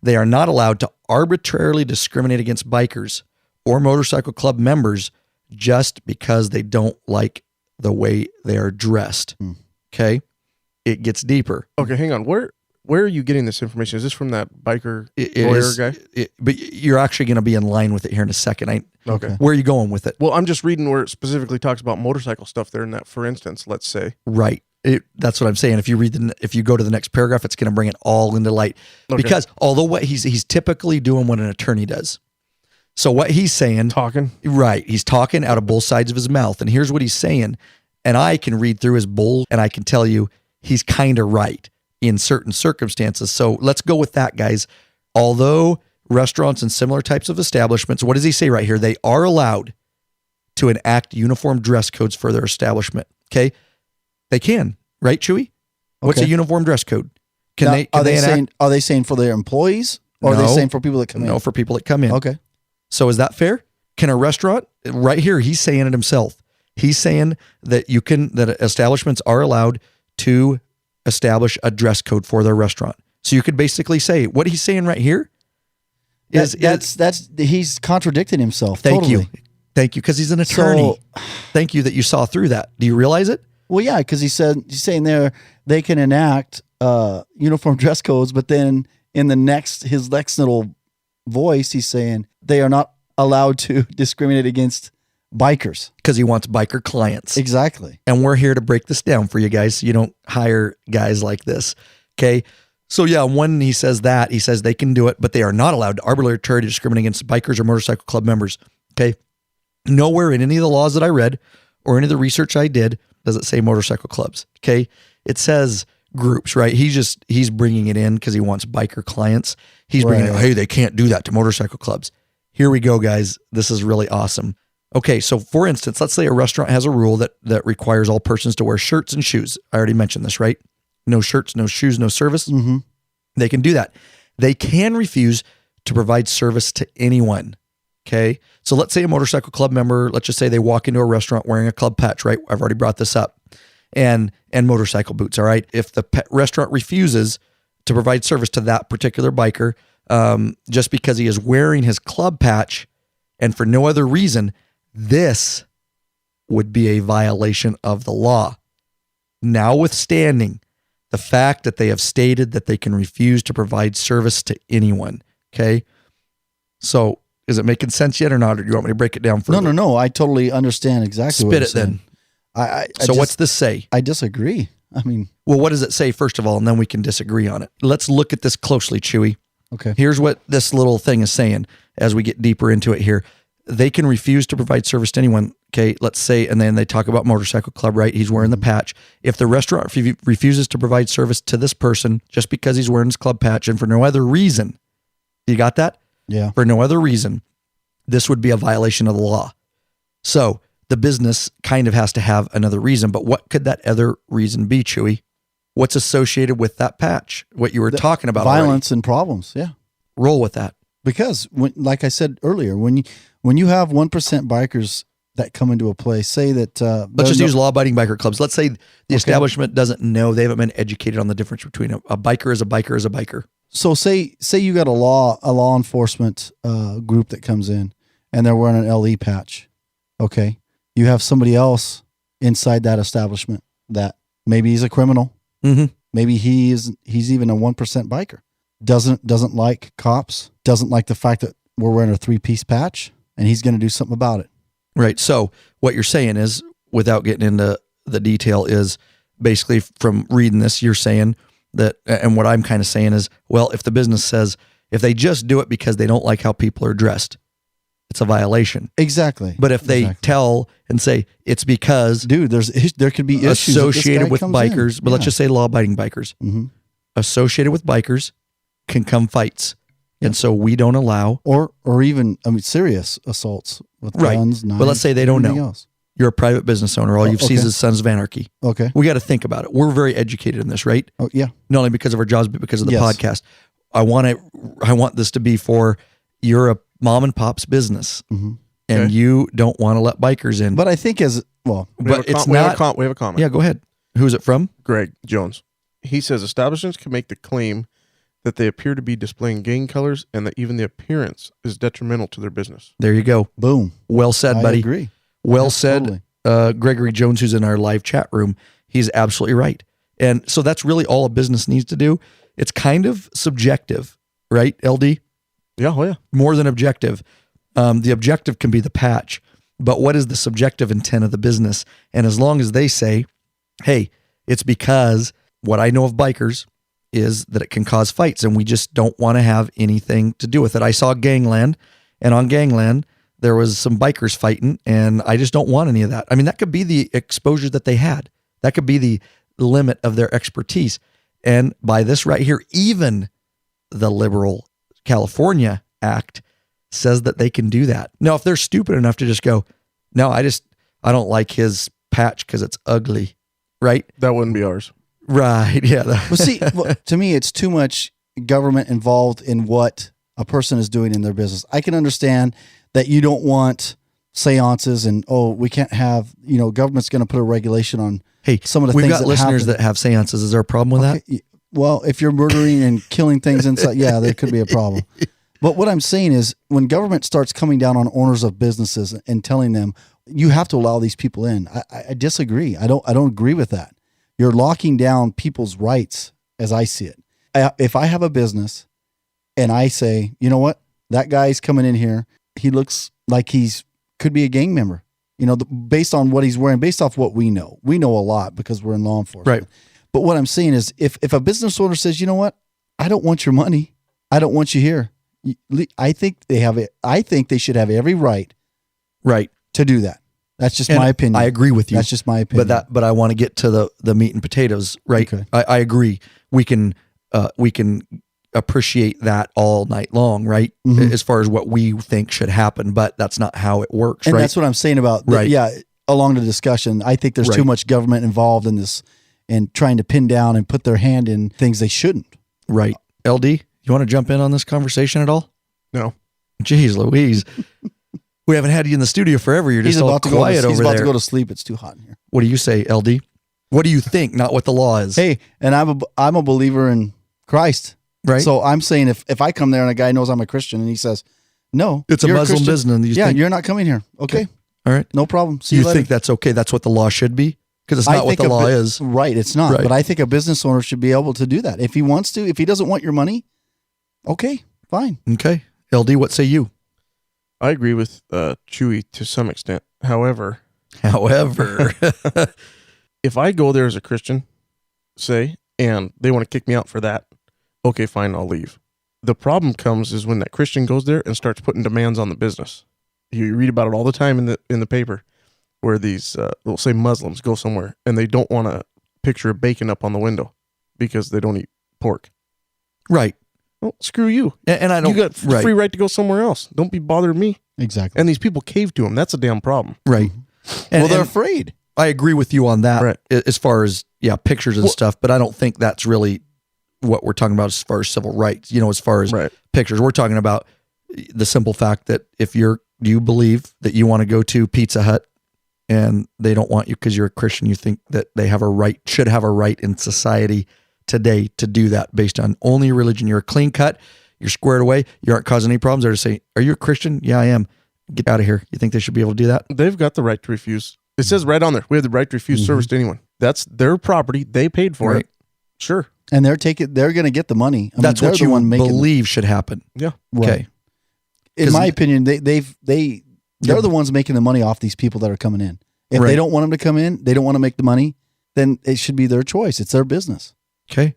They are not allowed to arbitrarily discriminate against bikers or motorcycle club members just because they don't like the way they are dressed. Okay? It gets deeper. Okay, hang on. Where are you getting this information? Is this from that biker It lawyer is- guy? but you're actually going to be in line with it here in a second. Okay. Where are you going with it? Well, I'm just reading where it specifically talks about motorcycle stuff there in that, for instance, let's say. Right. That's what I'm saying. If you go to the next paragraph, it's going to bring it all into light. Okay. Because although what he's typically doing what an attorney does. So what he's saying, Talking. right? He's talking out of both sides of his mouth, and here's what he's saying. And I can read through his bull, and I can tell you he's kind of right in certain circumstances. So let's go with that, guys. Although restaurants and similar types of establishments, what does he say right here? They are allowed to enact uniform dress codes for their establishment. Okay. They can, right, Chewy? What's a Okay. uniform dress code? Now, Can they enact? are they saying for their employees or are No. they saying for people that come in? No, for people that come in. Okay. So is that fair? Can a restaurant, right here, he's saying it himself. He's saying that that establishments are allowed to establish a dress code for their restaurant. So you could basically say what he's saying right here is That's he's contradicting himself. thank totally. you. Thank you. Because he's an attorney. So- Thank you that you saw through that. Do you realize it? Well, yeah, because he's saying there they can enact uniform dress codes, but then in his next little voice, he's saying they are not allowed to discriminate against bikers because he wants biker clients. Exactly. And we're here to break this down for you guys so you don't hire guys like this. Okay. So yeah, when he says that, he says they can do it, but they are not allowed to arbitrarily discriminate against bikers or motorcycle club members. Okay. Nowhere in any of the laws that I read or any of the research I did does it say motorcycle clubs. Okay. It says groups, right? He's bringing it in because he wants biker clients. He's bringing it, hey, they can't do that to motorcycle clubs. Here we go, guys. This is really awesome. Okay, so for instance, let's say a restaurant has a rule that requires all persons to wear shirts and shoes. I already mentioned this, right? No shirts, no shoes, no service. Mm-hmm. They can do that. They can refuse to provide service to anyone. Okay, so let's say a motorcycle club member, let's just say they walk into a restaurant wearing a club patch, right? I've already brought this up. And motorcycle boots, all right? If the restaurant refuses to provide service to that particular biker, just because he is wearing his club patch and for no other reason, this would be a violation of the law. Notwithstanding the fact that they have stated that they can refuse to provide service to anyone. Okay. So is it making sense yet or not? Or do you want me to break it down further? No. I totally understand exactly Spit it then. So what's this say? I disagree. I mean, well, what does it say first of all, and then we can disagree on it. Let's look at this closely, Chewy. Okay. Here's what this little thing is saying as we get deeper into it here. They can refuse to provide service to anyone. Okay, let's say, and then they talk about motorcycle club, right? He's wearing the patch. If the restaurant refuses to provide service to this person just because he's wearing his club patch and for no other reason, you got that? Yeah. For no other reason, this would be a violation of the law. So the business kind of has to have another reason, but what could that other reason be, Chewy? What's associated with that patch? What you were talking about violence already. And problems, yeah. Roll with that. Because, like I said earlier, when you have 1% bikers that come into a place, say that... let's just use law-abiding biker clubs. Let's say the establishment doesn't know, they haven't been educated on the difference between a biker is a biker is a biker. So say you got a law enforcement group that comes in and they're wearing an LE patch, okay? You have somebody else inside that establishment that maybe he's a criminal. Mm-hmm. Maybe he's even a 1% biker. Doesn't like cops, doesn't like the fact that we're wearing a 3-piece patch, and he's going to do something about it. Right. So what you're saying is, without getting into the detail, is basically from reading this, you're saying that, and what I'm kind of saying is, well, if the business says, if they just do it because they don't like how people are dressed, it's a violation. Exactly. But if they tell and say it's because, dude, there could be issues associated with bikers, but let's just say law-abiding bikers, associated with bikers can come fights. And so we don't allow, or even, serious assaults with guns, knives. But let's say they don't know. Else. You're a private business owner. All you've seen is Sons of Anarchy. Okay. We got to think about it. We're very educated in this, right? Oh, yeah. Not only because of our jobs, but because of the podcast. I want this to be for, you're a mom and pop's business, and you don't want to let bikers in. But I think we have a comment. Yeah, go ahead. Who's it from? Greg Jones. He says establishments can make the claim that they appear to be displaying gang colors and that even the appearance is detrimental to their business. There you go. Boom. Well said, buddy. I agree. Well said. Gregory Jones, who's in our live chat room, he's absolutely right. And so that's really all a business needs to do. It's kind of subjective, right, LD? Yeah, oh yeah. More than objective. The objective can be the patch, but what is the subjective intent of the business? And as long as they say, hey, it's because what I know of bikers is that it can cause fights, and we just don't want to have anything to do with it. I saw Gangland, and on Gangland, there was some bikers fighting, and I just don't want any of that. I mean, that could be the exposure that they had. That could be the limit of their expertise. And by this right here, even the liberal California Act says that they can do that. Now, if they're stupid enough to just go, no, I don't like his patch because it's ugly, right? That wouldn't be ours. Right. Yeah. Well, see, to me, it's too much government involved in what a person is doing in their business. I can understand that you don't want seances and, we can't have, government's going to put a regulation on some of the things. We've got listeners that have seances. Is there a problem with that? Well, if you're murdering and killing things inside, there could be a problem. But what I'm saying is when government starts coming down on owners of businesses and telling them you have to allow these people in. I disagree. I don't agree with that. You're locking down people's rights as I see it. If I have a business and I say, you know what, that guy's coming in here, he looks like could be a gang member, based on what he's wearing, based off what we know a lot because we're in law enforcement. Right. But what I'm saying is if a business owner says, you know what, I don't want your money, I don't want you here, I think they should have every right to do that. That's just my opinion. I agree with you. That's just my opinion. But I want to get to the meat and potatoes, right? Okay. I agree. We can appreciate that all night long, right? Mhm. As far as what we think should happen, but that's not how it works, and right? that's what I'm saying about Right. along the discussion. I think there's too Right. much government involved in this and trying to pin down and put their hand in things they shouldn't. Right. LD, you want to jump in on this conversation at all? No. Jeez Louise. We haven't had you in the studio forever. You're just all quiet over He's about there. to go to sleep. It's too hot in here. What do you say, LD? What do you think? Not what the law is. Hey, and I'm a believer in Christ. right? So I'm saying if I come there and a guy knows I'm a Christian and he says, no, it's a you're Muslim Christian, business. And you yeah, think, you're not coming here. Okay. all right. No problem. See You you later. think that's okay? That's what the law should be? Because it's not what the law is. Right. It's not. Right. But I think a business owner should be able to do that. If he wants to, if he doesn't want your money, okay, fine. Okay. LD, what say you? I agree with Chewy to some extent. However, if I go there as a Christian, say, and they want to kick me out for that, okay, fine, I'll leave. The problem comes is when that Christian goes there and starts putting demands on the business. You read about it all the time in the paper, where these, we'll say Muslims go somewhere and they don't want a picture of bacon up on the window because they don't eat pork. Right. Well, screw you. And I don't. You got free right to go somewhere else. Don't be bothering me. Exactly. And these people cave to them. That's a damn problem. Right. Well, they're and afraid. I agree with you on that, Right. as far as pictures and stuff. But I don't think that's really what we're talking about as far as civil rights. As far as Right. pictures, we're talking about the simple fact that if you believe that you want to go to Pizza Hut and they don't want you because you're a Christian, you think that they should have a right in society today to do that based on only your religion. You're a clean cut. You're squared away. You aren't causing any problems. They're to say, are you a Christian? Yeah, I am. Get out of here. You think they should be able to do that? They've got the right to refuse. It says right on there, we have the right to refuse service to anyone. That's their property. They paid for Right. it. Sure. And they're going to get the money. I mean, That's they're what the you one making believe should happen. Yeah. Right. Okay. In 'Cause- my opinion, they're the ones making the money off these people that are coming in. If Right. they don't want them to come in, they don't want to make the money, then it should be their choice. It's their business. Okay.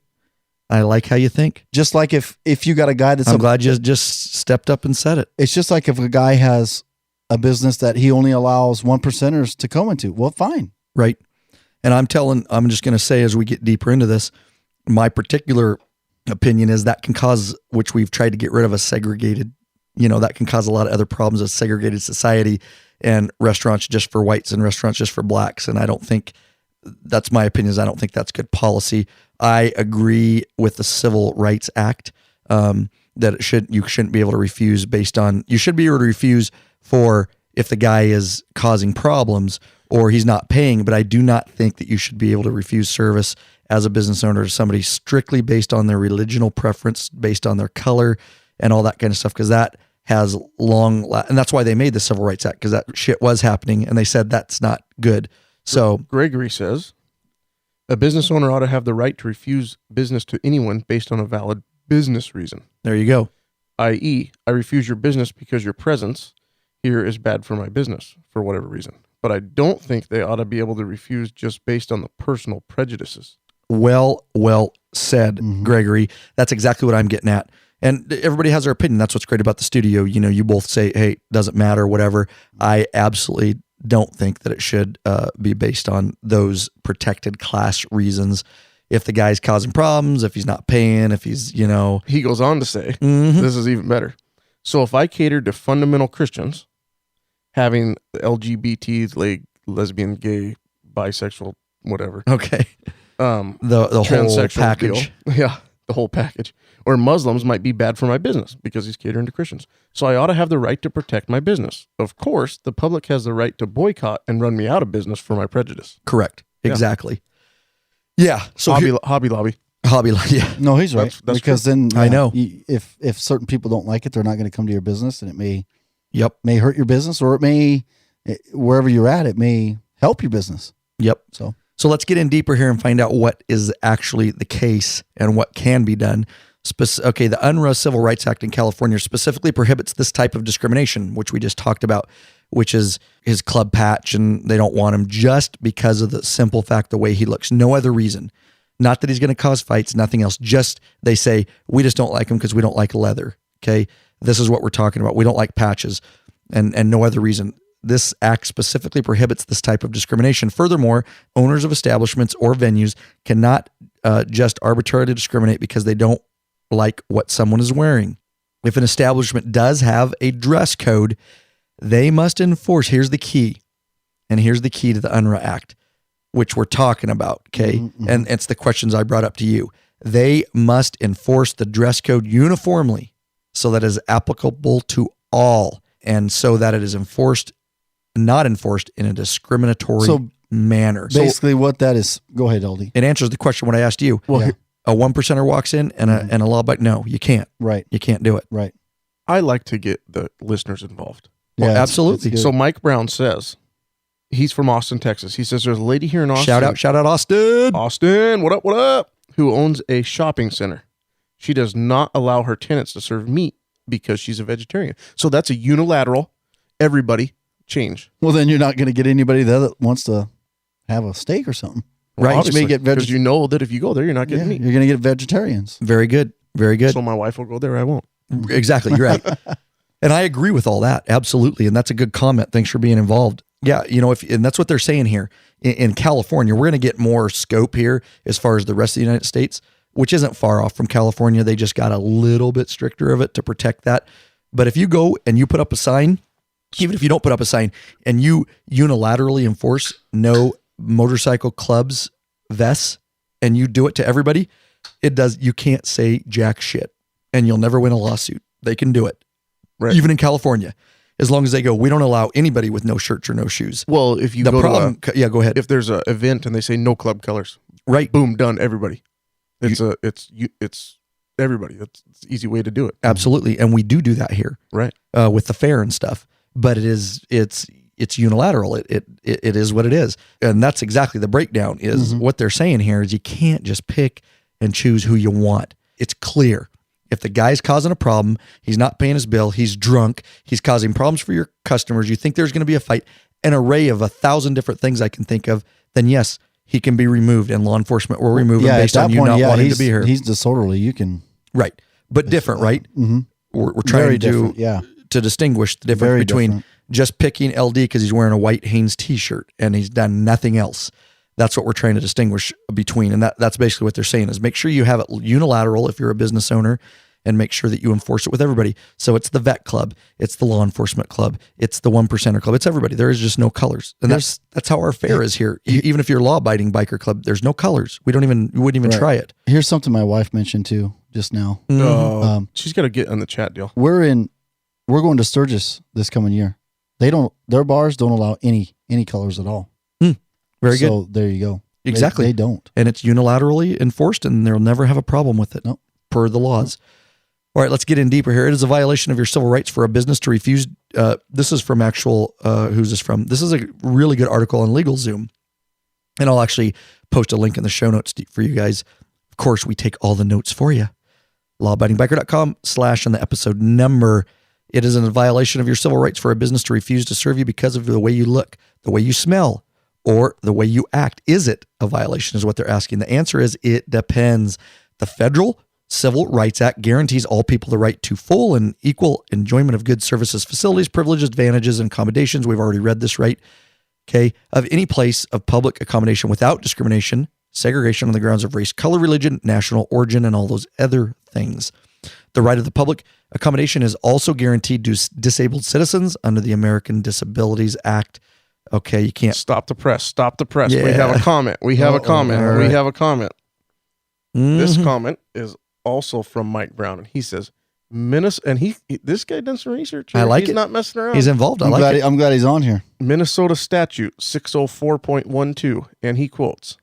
I like how you think. Just like if you got a guy that's I'm glad you just stepped up and said it. it's just like if a guy has a business that he only allows 1%ers to come into. Well, fine. Right. And I'm just going to say as we get deeper into this, my particular opinion is that can cause, which we've tried to get rid of, a segregated, that can cause a lot of other problems, a segregated society and restaurants just for whites and restaurants just for blacks. And I don't think, that's my opinion, is I don't think that's good policy. I agree with the Civil Rights Act, that you shouldn't be able to refuse you should be able to refuse for if the guy is causing problems or he's not paying, but I do not think that you should be able to refuse service as a business owner to somebody strictly based on their religional preference, based on their color and all that kind of stuff, because that has and that's why they made the Civil Rights Act, because that shit was happening and they said that's not good. So Gregory says, a business owner ought to have the right to refuse business to anyone based on a valid business reason, there you go. i.e., I refuse your business because your presence here is bad for my business for whatever reason. But I don't think they ought to be able to refuse just based on the personal prejudices. Well said, Gregory. That's exactly what I'm getting at. And everybody has their opinion. That's what's great about the studio. You both say, hey, doesn't matter, whatever. I absolutely don't think that it should be based on those protected class reasons. If the guy's causing problems, if he's not paying, if he's, He goes on to say, this is even better. So if I cater to fundamental Christians, having LGBT, lesbian, gay, bisexual, whatever. Okay. The whole Transsexual package. deal. Yeah, the whole package. Or Muslims might be bad for my business because he's catering to Christians. So I ought to have the right to protect my business. Of course, the public has the right to boycott and run me out of business for my prejudice. Correct. Yeah. Exactly. Yeah. So Hobby Lobby. yeah. No, he's right. That's because then I know. If certain people don't like it, they're not going to come to your business, and it may Yep. hurt your business, or it may wherever you're at, it may help your business. Yep. So let's get in deeper here and find out what is actually the case and what can be done. The UNRRA Civil Rights Act in California specifically prohibits this type of discrimination, which we just talked about, which is his club patch, and they don't want him just because of the simple fact the way he looks. No other reason. Not that he's going to cause fights, nothing else. Just they say, we just don't like him because we don't like leather. Okay? This is what we're talking about. We don't like patches, and no other reason. This act specifically prohibits this type of discrimination. Furthermore, owners of establishments or venues cannot just arbitrarily discriminate because they don't like what someone is wearing. If an establishment does have a dress code, they must enforce. Here's the key. And here's the key to the UNRRA Act, which we're talking about. Okay. Mm-hmm. And it's the questions I brought up to you. They must enforce the dress code uniformly so that it is applicable to all, and so that it is not enforced in a discriminatory manner. Basically, what that is, go ahead, Aldi. It answers the question what I asked you. Well, A 1%er walks in and a law bike. No, you can't. Right. You can't do it. Right. I like to get the listeners involved. Well, it's- absolutely. it's good. So Mike Brown says, he's from Austin, Texas. He says there's a lady here in Austin. Shout out Austin. Austin, what up? Who owns a shopping center. She does not allow her tenants to serve meat because she's a vegetarian. So that's a unilateral, everybody change. Well, then you're not going to get anybody there that wants to have a steak or something. Right. Obviously, You may get because you know that if you go there, you're not getting meat. You're going to get vegetarians. Very good. Very good. So my wife will go there. I won't. Exactly. You're right. And I agree with all that. Absolutely. And that's a good comment. Thanks for being involved. Yeah. And that's what they're saying here in California. We're going to get more scope here as far as the rest of the United States, which isn't far off from California. They just got a little bit stricter of it to protect that. But if you go and you put up a sign, even if you don't put up a sign and you unilaterally enforce no motorcycle clubs vests, and you do it to everybody, you can't say jack shit, and you'll never win a lawsuit. They can do it. Right. Even in California, as long as they go, we don't allow anybody with no shirts or no shoes. Well, if you The go problem, yeah, go ahead. if there's an event and they say no club colors, Right. boom, done, everybody. It's everybody. That's an easy way to do it. Absolutely. And we do that here, Right. with the fair and stuff, but it's unilateral. It is what it is. And that's exactly the breakdown is what they're saying here is you can't just pick and choose who you want. It's clear. If the guy's causing a problem, he's not paying his bill, he's drunk, he's causing problems for your customers, you think there's going to be a fight, an array of 1,000 different things I can think of, then yes, he can be removed and law enforcement will remove him based on you not wanting to be here. He's disorderly. You can. Right. But different, right? Mm-hmm. We're trying Very to different, yeah. to distinguish the difference Very between different. just picking LD because he's wearing a white Hanes t-shirt and he's done nothing else. That's what we're trying to distinguish between. And that's basically what they're saying is make sure you have it unilateral if you're a business owner and make sure that you enforce it with everybody. So it's the vet club, it's the law enforcement club, it's the 1%er club, it's everybody. There is just no colors. And that's how our fair is here. Even if you're a law-abiding biker club, there's no colors. We wouldn't even Right. try it. Here's something my wife mentioned too just now. She's got to get on the chat deal. We're going to Sturgis this coming year. Their bars don't allow any colors at all. Very good. So there you go. Exactly. They don't. And it's unilaterally enforced and they'll never have a problem with it per the laws. All right, let's get in deeper here. It is a violation of your civil rights for a business to refuse. This is from who's this from? This is a really good article on LegalZoom. And I'll actually post a link in the show notes for you guys. Of course, we take all the notes for you. lawabidingbiker.com/ and the episode number. It is a violation of your civil rights for a business to refuse to serve you because of the way you look, the way you smell, or the way you act. Is it a violation is what they're asking. The answer is it depends. The Federal Civil Rights Act guarantees all people the right to full and equal enjoyment of goods, services, facilities, privileges, advantages, and accommodations. We've already read this, right? Okay. Of any place of public accommodation without discrimination, segregation on the grounds of race, color, religion, national origin, and all those other things. The right of the public accommodation is also guaranteed to disabled citizens under the American Disabilities Act. Okay, you can't. Stop the press. Stop the press. Yeah. We have a comment. We have a comment. all right. We have a comment. This Mhm. comment is also from Mike Brown, and he says, Minnesota, and this guy done some research. I Here. like He's it. not messing around. He's involved. I I'm like glad, it. I'm glad he's on here. Minnesota statute 604.12, and he quotes,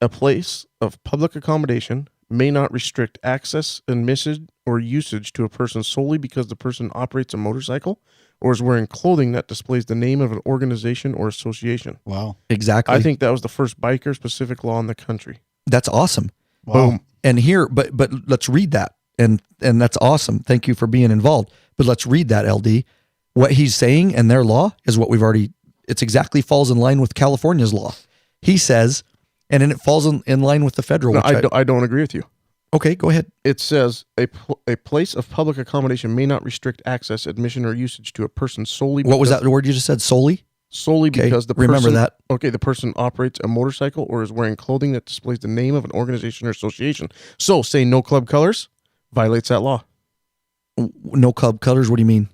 a place of public accommodation may not restrict access, admission, or usage to a person solely because the person operates a motorcycle or is wearing clothing that displays the name of an organization or association. Wow. Exactly. I think that was the first biker-specific law in the country. that's awesome. Wow. Boom. And here, but let's read that. And that's awesome. Thank you for being involved. But let's read that, LD. What he's saying and their law is what we've already, it's exactly falls in line with California's law. He says, and then it falls in line with the federal. No, which I don't agree with you. Okay, go ahead. It says a place of public accommodation may not restrict access, admission, or usage to a person solely. What was that word you just said? Solely? Solely Okay, because the person, remember that. Okay, the person operates a motorcycle or is wearing clothing that displays the name of an organization or association. So, say no club colors violates that law. No club colors? What do you mean?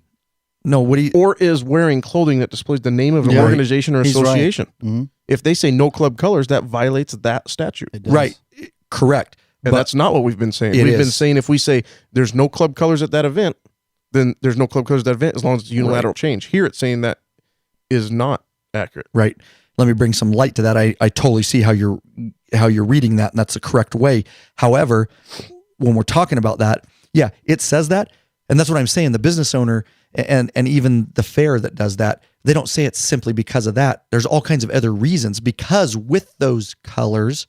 No, what do you? Or is wearing clothing that displays the name of an Yeah. organization or He's right. association. Mhm. If they say no club colors, that violates that statute. It does. Right. Correct. And that's not what we've been saying. It We've been is. saying if we say there's no club colors at that event, then there's no club colors at that event as long as it's a unilateral change. Here it's saying that is not accurate. Right. Let me bring some light to that. I totally see how you're reading that, and that's the correct way. However, when we're talking about that, yeah, it says that, and that's what I'm saying. The business owner and even the fair that does that, they don't say it's simply because of that. There's all kinds of other reasons, because with those colors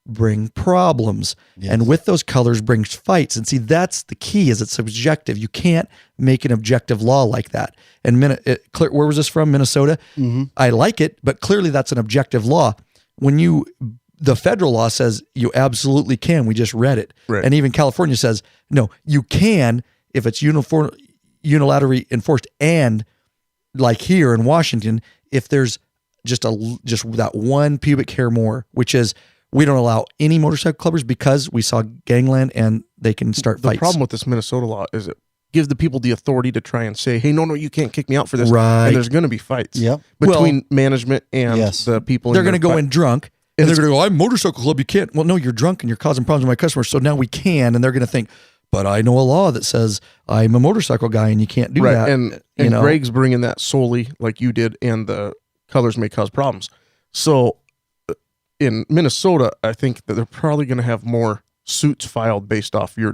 bring problems, Yes. and with those colors brings fights. And see, that's the key, is it's subjective. You can't make an objective law like that. And where was this from? Minnesota. I like it, but clearly that's an objective law. When the federal law says you absolutely can. We just read it. Right. And even California says, no, you can if it's unilaterally enforced. And like here in Washington, if there's just that one pubic hair more, which is, we don't allow any motorcycle clubbers because we saw gangland and they can start The fights. problem with this Minnesota law is it gives the people the authority to try and say, hey, no, you can't kick me out for this. Right. And there's going to be fights Yep. between management and Yes. the people. They're going to their go fi- in drunk and they're going to go, I'm motorcycle club. You can't. Well, no, you're drunk and you're causing problems with my customers. So now we can. And they're going to think, but I know a law that says I'm a motorcycle guy and you can't do Right. that. And Greg's bringing that solely like you did, and the colors may cause problems. So in Minnesota, I think that they're probably going to have more suits filed based off your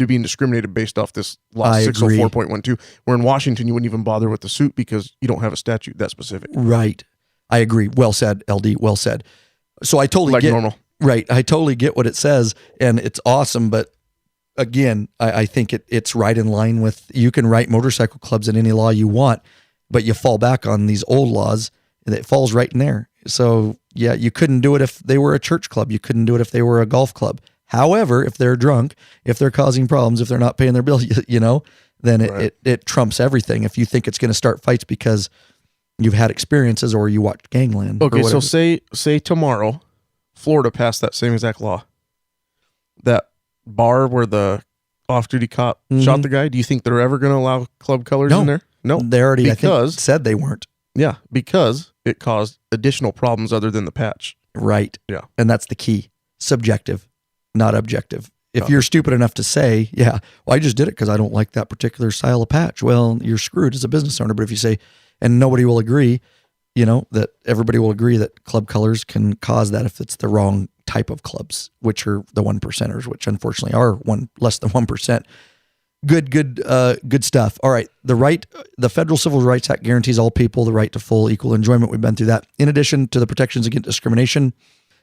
being discriminated based off this law I agree. 604.12. Where in Washington, you wouldn't even bother with the suit because you don't have a statute that specific. Right. I agree. Well said, LD. Well said. So I totally Like get normal. Right. I totally get what it says, and it's awesome. But again, I think it's right in line with, you can write motorcycle clubs in any law you want, but you fall back on these old laws, and it falls right in there. So yeah, you couldn't do it if they were a church club. You couldn't do it if they were a golf club. However, if they're drunk, if they're causing problems, if they're not paying their bill, then it trumps everything. If you think it's going to start fights because you've had experiences or you watched Gangland. Okay, or so whatever. say tomorrow, Florida passed that same exact law. That bar where the off-duty cop shot the guy. Do you think they're ever going to allow club colors No. in there? No, They already, because I think, said they weren't. yeah, because it caused additional problems other than the patch. Right. Yeah. And that's the key. Subjective, not objective. If Okay. you're stupid enough to say, yeah, well, I just did it because I don't like that particular style of patch, well, you're screwed as a business owner. But if you say, and nobody will agree, that everybody will agree that club colors can cause that if it's the wrong type of clubs, which are the 1%ers, which unfortunately are less than 1%. Good stuff. All right. The Federal Civil Rights Act guarantees all people the right to full equal enjoyment. We've been through that. In addition to the protections against discrimination,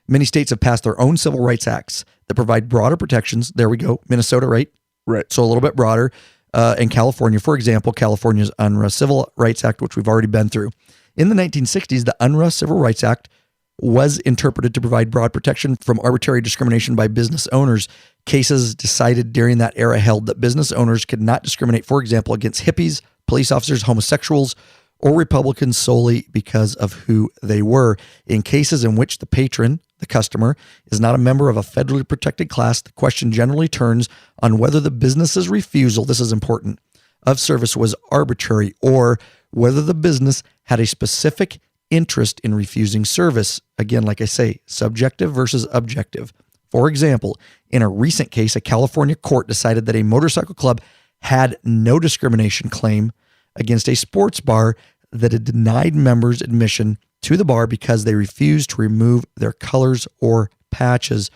many states have passed their own civil rights acts that provide broader protections. There we go. Minnesota, right? Right. So a little bit broader. And California, for example, California's UNRRA Civil Rights Act, which we've already been through. In the 1960s, the UNRRA Civil Rights Act was interpreted to provide broad protection from arbitrary discrimination by business owners. Cases decided during that era held that business owners could not discriminate, for example, against hippies, police officers, homosexuals, or Republicans solely because of who they were. In cases in which the patron, the customer, is not a member of a federally protected class, the question generally turns on whether the business's refusal, this is important, of service was arbitrary, or whether the business had a specific interest in refusing service. Again, like I say, subjective versus objective. For example, in a recent case, a California court decided that a motorcycle club had no discrimination claim against a sports bar that had denied members admission to the bar because they refused to remove their colors or patches,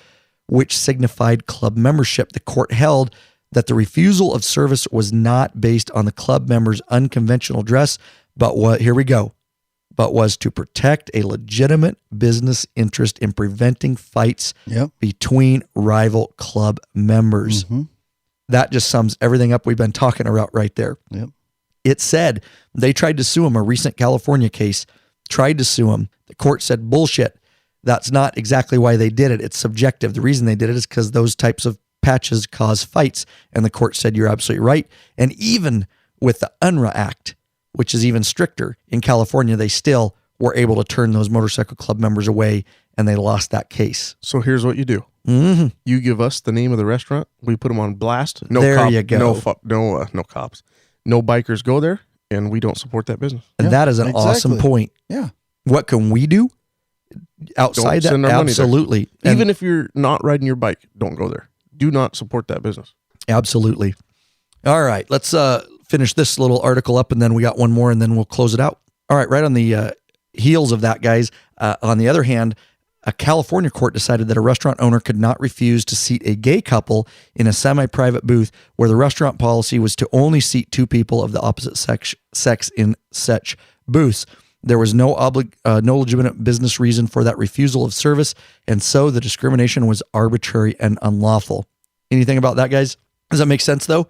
which signified club membership. The court held that the refusal of service was not based on the club members' unconventional dress, but was to protect a legitimate business interest in preventing fights between rival club members. That just sums everything up we've been talking about right there. It said they tried to sue him, a recent California case, tried to sue him. The court said, bullshit. That's not exactly why they did it. It's subjective. The reason they did it is because those types of patches cause fights. And the court said, you're absolutely right. And even with the UNRRA Act, which is even stricter in California, they still were able to turn those motorcycle club members away, and they lost that case. So here's what you do. You give us the name of the restaurant. We put them on blast. You go. No cops. No bikers go there, and we don't support that business. And that is an awesome point. Yeah. What can we do outside Don't send that? our money there. Absolutely. Even if you're not riding your bike, don't go there. Do not support that business. Absolutely. All right, let's finish this little article up, and then we got one more, and then we'll close it out. All right, right on the heels of that, guys. On the other hand, a California court decided that a restaurant owner could not refuse to seat a gay couple in a semi-private booth where the restaurant policy was to only seat two people of the opposite sex in such booths. There was no legitimate business reason for that refusal of service, and so the discrimination was arbitrary and unlawful. Anything about that, guys? Does that make sense, though?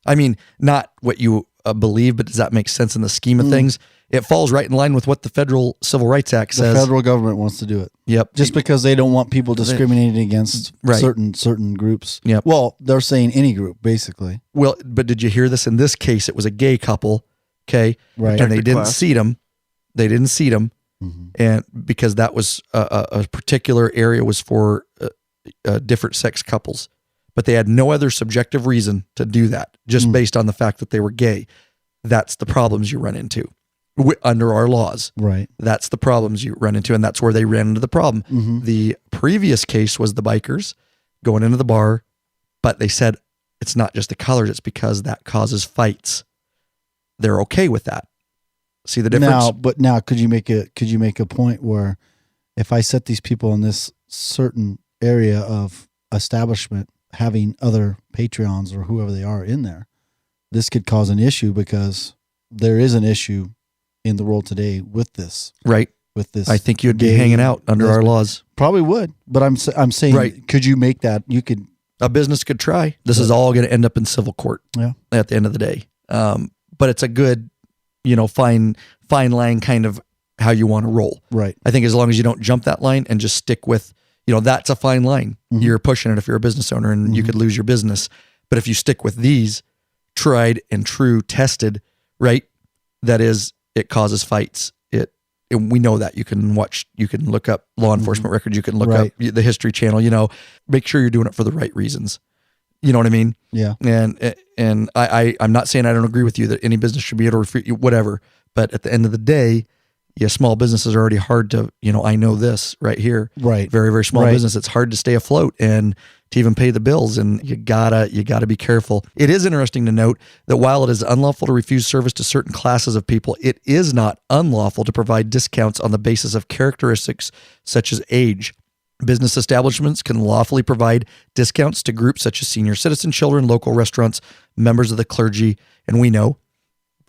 I mean, not what you believe, but does that make sense in the scheme of things? It falls right in line with what the Federal Civil Rights Act says. The federal government wants to do it. Yep. Just because they don't want people discriminating against certain groups. Yep. Well, they're saying any group, basically. Well, but did you hear this? In this case, it was a gay couple, okay? Right. And they didn't class. seat them. They didn't seat them, and because that was a particular area was for different sex couples. But they had no other subjective reason to do that, just based on the fact that they were gay. That's the problems you run into under our laws. Right. That's the problems you run into, and that's where they ran into the problem. The previous case was the bikers going into the bar, but they said it's not just the colors, it's because that causes fights. They're okay with that. See the difference? Now, could you make a point where if I set these people in this certain area of establishment, having other Patreons or whoever they are in there, this could cause an issue because there is an issue in the world today with this. Right. With this, I think you'd be hanging out under our laws. Probably would, but I'm saying, Right. Could you make that? You could. A business could try. This is all going to end up in civil court. Yeah. At the end of the day, but it's a good, fine line, kind of how you want to roll. Right. I think as long as you don't jump that line and just stick with, that's a fine line. You're pushing it if you're a business owner, and you could lose your business. But if you stick with these tried and true, tested, right? That is, it causes fights. And we know that. You can look up law enforcement records. You can look up the History Channel, make sure you're doing it for the right reasons. You know what I mean? Yeah. And I'm not saying I don't agree with you that any business should be able to refute you, whatever. But at the end of the day, small businesses are already hard to, I know this right here. Right. Very, very small business. It's hard to stay afloat and to even pay the bills. And you gotta be careful. It is interesting to note that while it is unlawful to refuse service to certain classes of people, it is not unlawful to provide discounts on the basis of characteristics such as age. Business establishments can lawfully provide discounts to groups such as senior citizen children, local restaurants, members of the clergy, and we know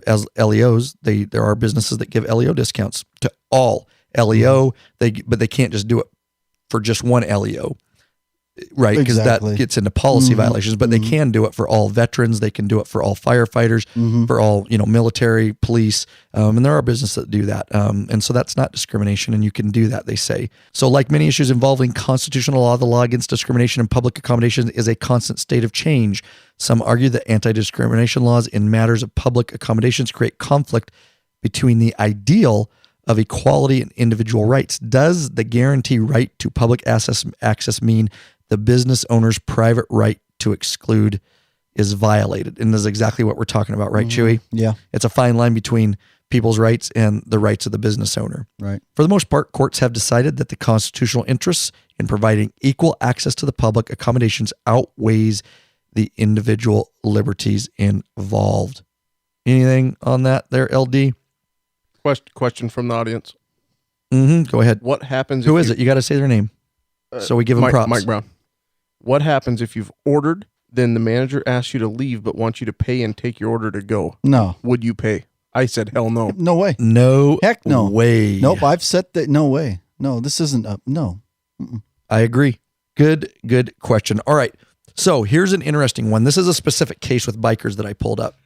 as LEOs, there are businesses that give LEO discounts to all LEO. But they can't just do it for just one LEO, right? Because that gets into policy violations. But they can do it for all veterans. They can do it for all firefighters, for all military, police, and there are businesses that do that. And so that's not discrimination, and you can do that. They say so. Like many issues involving constitutional law, the law against discrimination in public accommodations is a constant state of change. Some argue that anti-discrimination laws in matters of public accommodations create conflict between the ideal of equality and individual rights. Does the guarantee right to public access mean the business owner's private right to exclude is violated? And this is exactly what we're talking about, right, Chewy? Yeah. It's a fine line between people's rights and the rights of the business owner. Right. For the most part, courts have decided that the constitutional interests in providing equal access to the public accommodations outweighs the individual liberties involved. Anything on that there, LD? Question from the audience. Go ahead. What happens? Who is it? You got to say their name. So we give them props. Mike Brown. What happens if you've ordered then the manager asks you to leave but wants you to pay and take your order to go. No. Would you pay? I said, hell no. No way. No. Heck no. way. Nope. I've said that. No way. No, this isn't up. No. I agree. Good question. All right. So here's an interesting one. This is a specific case with bikers that I pulled up.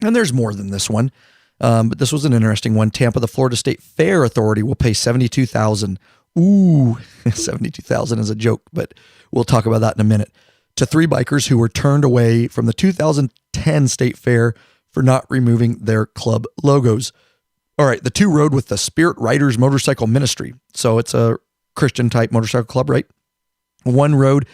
And there's more than this one. But this was an interesting one. Tampa, the Florida State Fair Authority will pay $72,000. Ooh, $72,000 is a joke, but we'll talk about that in a minute. To 3 bikers who were turned away from the 2010 State Fair for not removing their club logos. All right, the 2 rode with the Spirit Riders Motorcycle Ministry. So it's a Christian type motorcycle club, right? 1 rode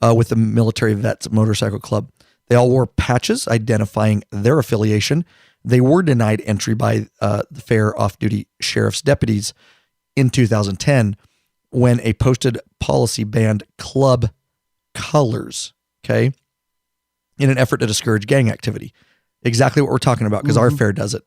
with the Military Vets Motorcycle Club. They all wore patches identifying their affiliation. They were denied entry by the fair off-duty sheriff's deputies in 2010 when a posted policy banned club colors, okay, in an effort to discourage gang activity. Exactly what we're talking about, because our fair does it.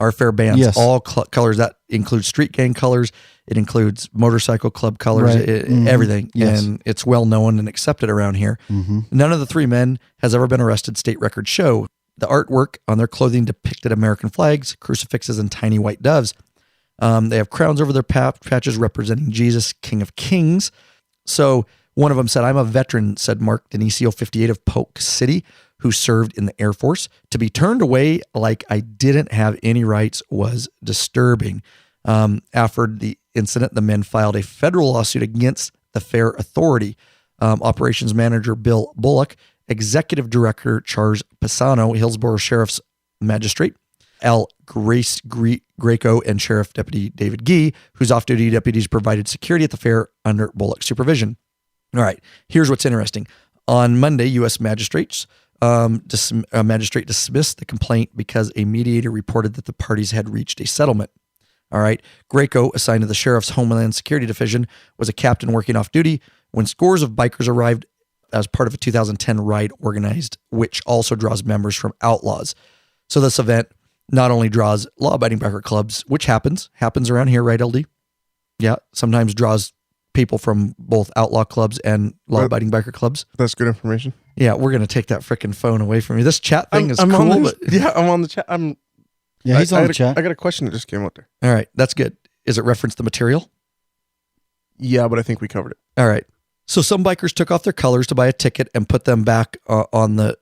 Our fair bans all colors. That includes street gang colors. It includes motorcycle club colors, everything. Yes. And it's well known and accepted around here. None of the 3 men has ever been arrested, state records show. The artwork on their clothing depicted American flags, crucifixes, and tiny white doves. They have crowns over their patches representing Jesus, King of Kings. So one of them said, "I'm a veteran," said Mark Denisio, 58, of Polk City, who served in the Air Force. To be turned away like I didn't have any rights was disturbing. After the incident, the men filed a federal lawsuit against the fair authority. Operations manager Bill Bullock, executive director Charles Pisano, Hillsborough Sheriff's Magistrate, Al Greco, and Sheriff Deputy David Gee, whose off-duty deputies provided security at the fair under Bullock's supervision. All right, here's what's interesting. On Monday, U.S. magistrate dismissed the complaint because a mediator reported that the parties had reached a settlement. All right, Greco, assigned to the Sheriff's Homeland Security Division, was a captain working off duty when scores of bikers arrived as part of a 2010 ride organized, which also draws members from outlaws. So this event not only draws law-abiding biker clubs, which happens around here, right, LD? Yeah, sometimes draws people from both outlaw clubs and law-abiding biker clubs. That's good information. Yeah, we're going to take that freaking phone away from you. This chat thing is I'm cool. on But, I'm on the chat. He's on the chat. I got a question that just came out there. all right, that's good. Is it reference the material? Yeah, but I think we covered it. All right. So some bikers took off their colors to buy a ticket and put them back on the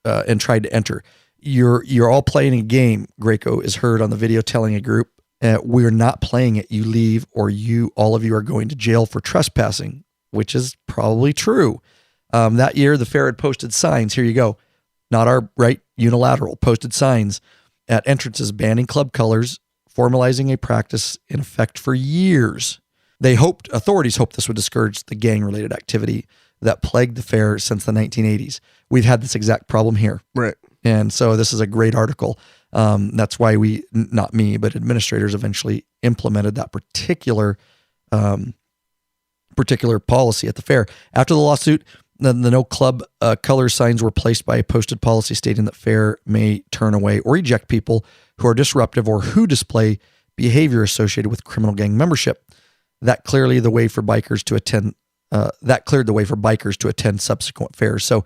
and tried to enter. You're all playing a game. Greco is heard on the video telling a group, "We're not playing it. You leave, or all of you are going to jail for trespassing," which is probably true. That year, the fair had posted signs. Here you go. Not our right, unilateral. Posted signs at entrances banning club colors, formalizing a practice in effect for years. Authorities hoped this would discourage the gang-related activity that plagued the fair since the 1980s. We've had this exact problem here. Right. And so this is a great article. That's why not me, but administrators eventually implemented that particular policy at the fair. After the lawsuit, the no club color signs were placed by a posted policy stating that fair may turn away or eject people who are disruptive or who display behavior associated with criminal gang membership. That cleared the way for bikers to attend subsequent fairs. So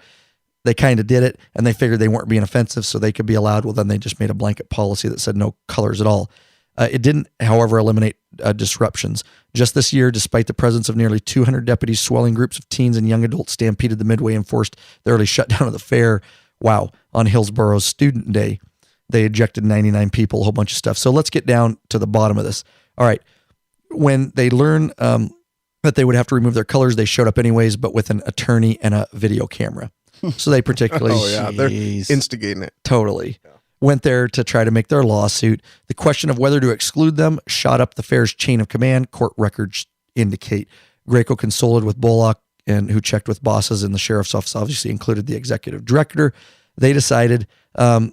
they kind of did it, and they figured they weren't being offensive, so they could be allowed. Well, then they just made a blanket policy that said no colors at all. It didn't, however, eliminate disruptions. Just this year, despite the presence of nearly 200 deputies, swelling groups of teens and young adults stampeded the Midway and forced the early shutdown of the fair. Wow. On Hillsborough's Student Day, they ejected 99 people, a whole bunch of stuff. So let's get down to the bottom of this. All right. When they learned that they would have to remove their colors, they showed up anyways, but with an attorney and a video camera. So they particularly... They're instigating it. Totally. Yeah. Went there to try to make their lawsuit. The question of whether to exclude them shot up the fair's chain of command, court records indicate. Greco consulted with Bullock, and who checked with bosses in the sheriff's office, obviously included the executive director. They decided that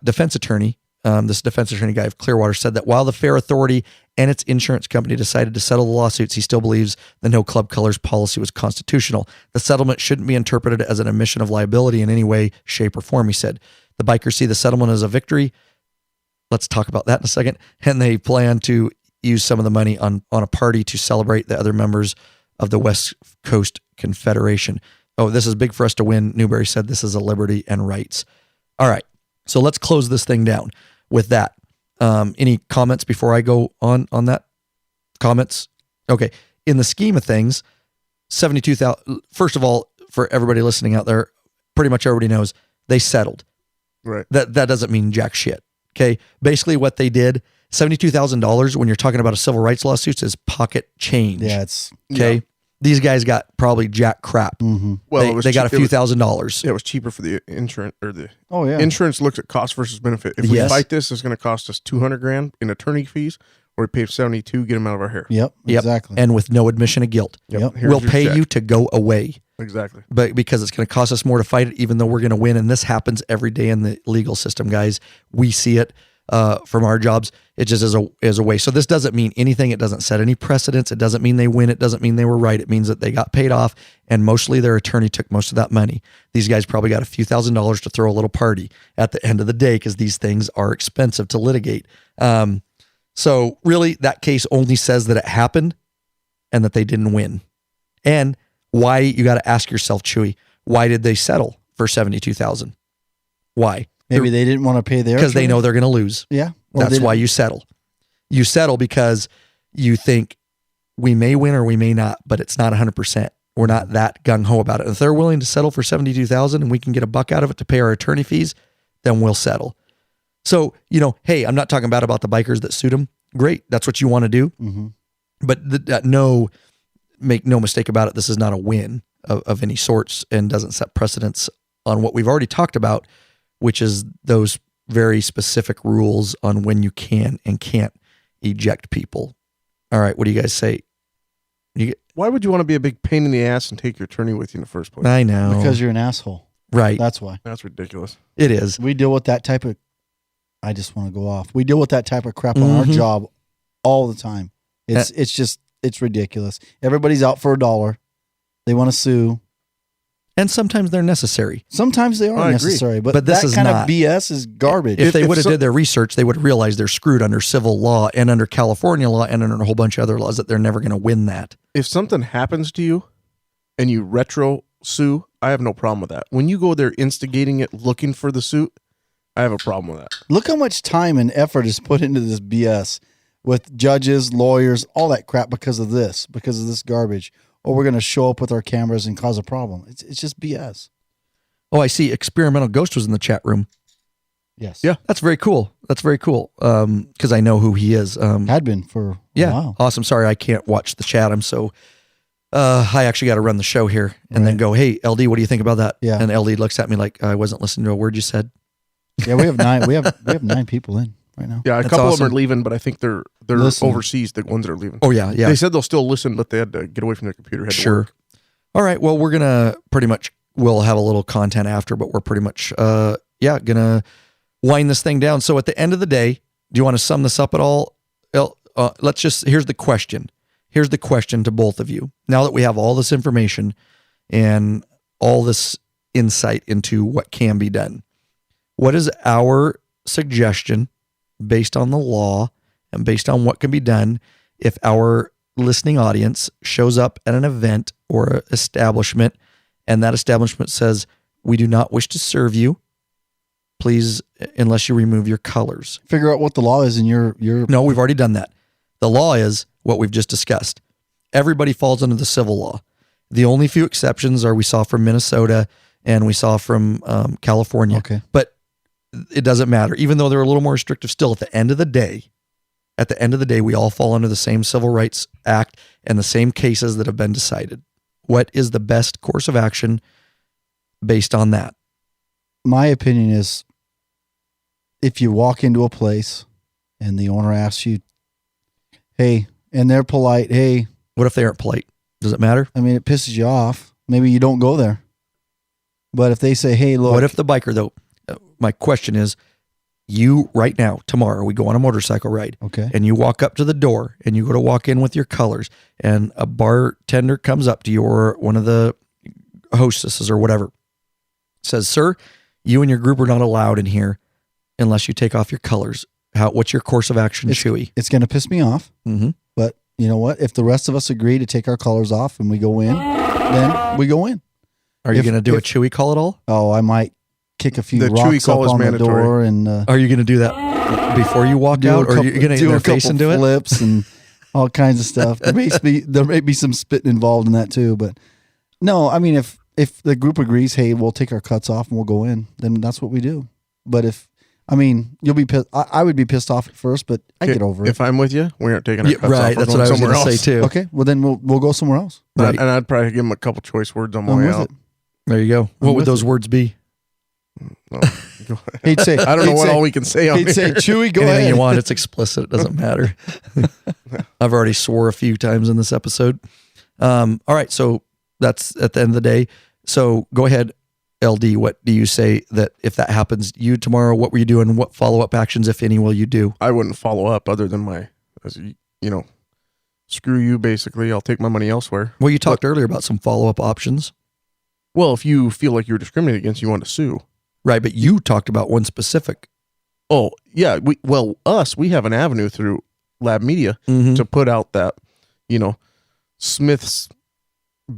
defense attorney, this defense attorney guy of Clearwater, said that while the fair authority and its insurance company decided to settle the lawsuits, he still believes the no club colors policy was constitutional. The settlement shouldn't be interpreted as an admission of liability in any way, shape, or form, he said. The bikers see the settlement as a victory. Let's talk about that in a second. And they plan to use some of the money on a party to celebrate the other members of the West Coast Confederation. Oh, this is big for us to win. Newberry said this is a liberty and rights. All right. So let's close this thing down with that. Any comments before I go on that? Comments? Okay. In the scheme of things, 72,000, first of all, for everybody listening out there, pretty much everybody knows they settled. Right. That doesn't mean jack shit. Okay. Basically what they did, $72,000 when you're talking about a civil rights lawsuit is pocket change. Yeah, it's Okay. Yeah. These guys got probably jack crap. mm-hmm. Well, They got a few $1,000s. Yeah, it was cheaper for the insurance or the Oh yeah. insurance looks at cost versus benefit. If we Yes. fight this, it's going to cost us $200,000 in attorney fees, or we pay 72, get them out of our hair. Yep. Yep. Exactly. And with no admission of guilt. Yep. Here's We'll your pay check. you to go away. Exactly. But because it's going to cost us more to fight it, even though we're going to win. And this happens every day in the legal system, guys. We see it from our jobs. It just is a way. So this doesn't mean anything. It doesn't set any precedents. It doesn't mean they win. It doesn't mean they were right. It means that they got paid off, and mostly their attorney took most of that money. These guys probably got a few $1,000s to throw a little party at the end of the day because these things are expensive to litigate. So really, that case only says that it happened and that they didn't win. And why, you got to ask yourself, Chewy, why did they settle for $72,000? Why? Maybe they didn't want to pay their Because they attorney. know they're going to lose. Yeah. Or That's they why didn't- you settle. You settle because you think we may win or we may not, but it's not 100%. We're not that gung-ho about it. If they're willing to settle for $72,000 and we can get a buck out of it to pay our attorney fees, then we'll settle. So, hey, I'm not talking bad about the bikers that sued them. Great. That's what you want to do. Mhm. But make no mistake about it. This is not a win of any sorts and doesn't set precedents on what we've already talked about, which is those very specific rules on when you can and can't eject people. All right. What do you guys say? Why would you want to be a big pain in the ass and take your attorney with you in the first place? I know. Because you're an asshole. right. That's why. That's ridiculous. It is. We deal with that type of, I just want to go off. We deal with that type of crap on our Mhm. job all the time. It's ridiculous. Everybody's out for $1. They want to sue. And sometimes they're necessary. Sometimes they I are agree. necessary, but But this that is kind not. of BS is garbage. If they if would have so- did their research, they would have realized they're screwed under civil law and under California law and under a whole bunch of other laws that they're never going to win that. If something happens to you and you retro sue, I have no problem with that. When you go there instigating it, looking for the suit, I have a problem with that. Look how much time and effort is put into this BS with judges, lawyers, all that crap because of this garbage. Or we're going to show up with our cameras and cause a problem. It's just BS. Oh, I see. Experimental Ghost was in the chat room. Yes. Yeah. That's very cool. Because I know who he is. Had been for a Yeah. while. Awesome. Sorry, I can't watch the chat. I'm so. I actually got to run the show here and then Right. go, hey, LD, what do you think about that? Yeah. And LD looks at me like I wasn't listening to a word you said. Yeah, we have 9. We have 9 people in right now. Yeah, a That's couple of awesome. them are leaving, but I think they're Listen. overseas, the ones that are leaving. Oh, yeah. Yeah. They said they'll still listen, but they had to get away from their computer. Had to Sure. work. All right. Well, we're going to we'll have a little content after, but we're pretty much, going to wind this thing down. So at the end of the day, do you want to sum this up at all? Here's the question. Here's the question to both of you. Now that we have all this information and all this insight into what can be done, what is our suggestion based on the law and based on what can be done if our listening audience shows up at an event or an establishment and that establishment says, we do not wish to serve you, please, unless you remove your colors? Figure out what the law is in your No, we've already done that. The law is what we've just discussed. Everybody falls under the civil law. The only few exceptions are we saw from Minnesota and we saw from California. Okay. But it doesn't matter. Even though they're a little more restrictive still, at the end of the day, we all fall under the same Civil Rights Act and the same cases that have been decided. What is the best course of action based on that? My opinion is if you walk into a place and the owner asks you, hey, and they're polite, hey, What if they aren't polite? Does it matter? I mean, it pisses you off. Maybe you don't go there. But if they say, hey, look. What if the biker, though, my question is, you right now, tomorrow, we go on a motorcycle ride. Okay. And you walk up to the door and you go to walk in with your colors and a bartender comes up to you or one of the hostesses or whatever says, sir, you and your group are not allowed in here unless you take off your colors. What's your course of action, Chewy? It's going to piss me off. Mm-hmm. But you know what? If the rest of us agree to take our colors off and we go in, then we go in. Are you If- going to do a if- Chewy call at all? Oh, I might kick a few The Chewy rocks call up is on the mandatory. door and Are you going to do that before you walk out, or are you going to get in their face and do it? flips and all kinds of stuff. There may be some spitting involved in that too, but no, I mean if the group agrees, hey, we'll take our cuts off and we'll go in, then that's what we do. But you'll be pissed. I would be pissed off at first, but I get over it. If I'm with you, we aren't taking our Yeah, cuts off. right. We're That's what I was somewhere going to else. say too. Okay, well then we'll go somewhere else. Right. And I'd probably give him a couple choice words on my I'm way with out. it. There you go. What would with those it. words be? No, go ahead. He'd say, I don't know he'd what say- all we can say on He'd say, here. Chewy, go Anything ahead. you want. It's explicit. It doesn't matter. I've already swore a few times in this episode. All right. So that's at the end of the day. So go ahead, LD. What do you say that if that happens you tomorrow, what were you doing? What follow-up actions, if any, will you do? I wouldn't follow up other than screw you, basically. I'll take my money elsewhere. Well, you talked earlier about some follow-up options. Well, if you feel like you're discriminated against, you want to sue. Right. But you talked about one specific. Oh, yeah. We have an avenue through Lab Media Mhm. to put out that, Smith's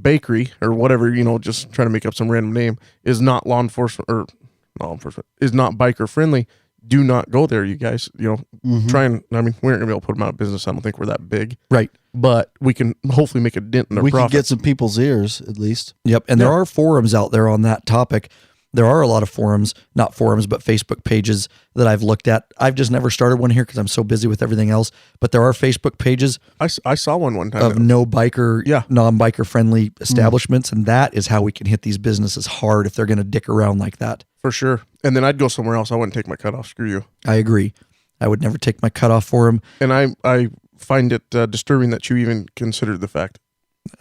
Bakery or whatever, just trying to make up some random name, is not is not biker friendly. Do not go there, you guys. Mhm. Try and, we aren't going to be able to put them out of business. I don't think we're that big, Right. but we can hopefully make a dent in their We can profit. get some people's ears at least. Yep. And there Yeah. are forums out there on that topic. There are a lot of forums, not forums, but Facebook pages that I've looked at. I've just never started one here because I'm so busy with everything else. But there are Facebook pages I saw one time. of no biker, Yeah. non-biker friendly establishments. And that is how we can hit these businesses hard if they're going to dick around like that. For sure. And then I'd go somewhere else. I wouldn't take my cut off. Screw you. I agree. I would never take my cutoff for them. And I find it disturbing that you even considered the fact.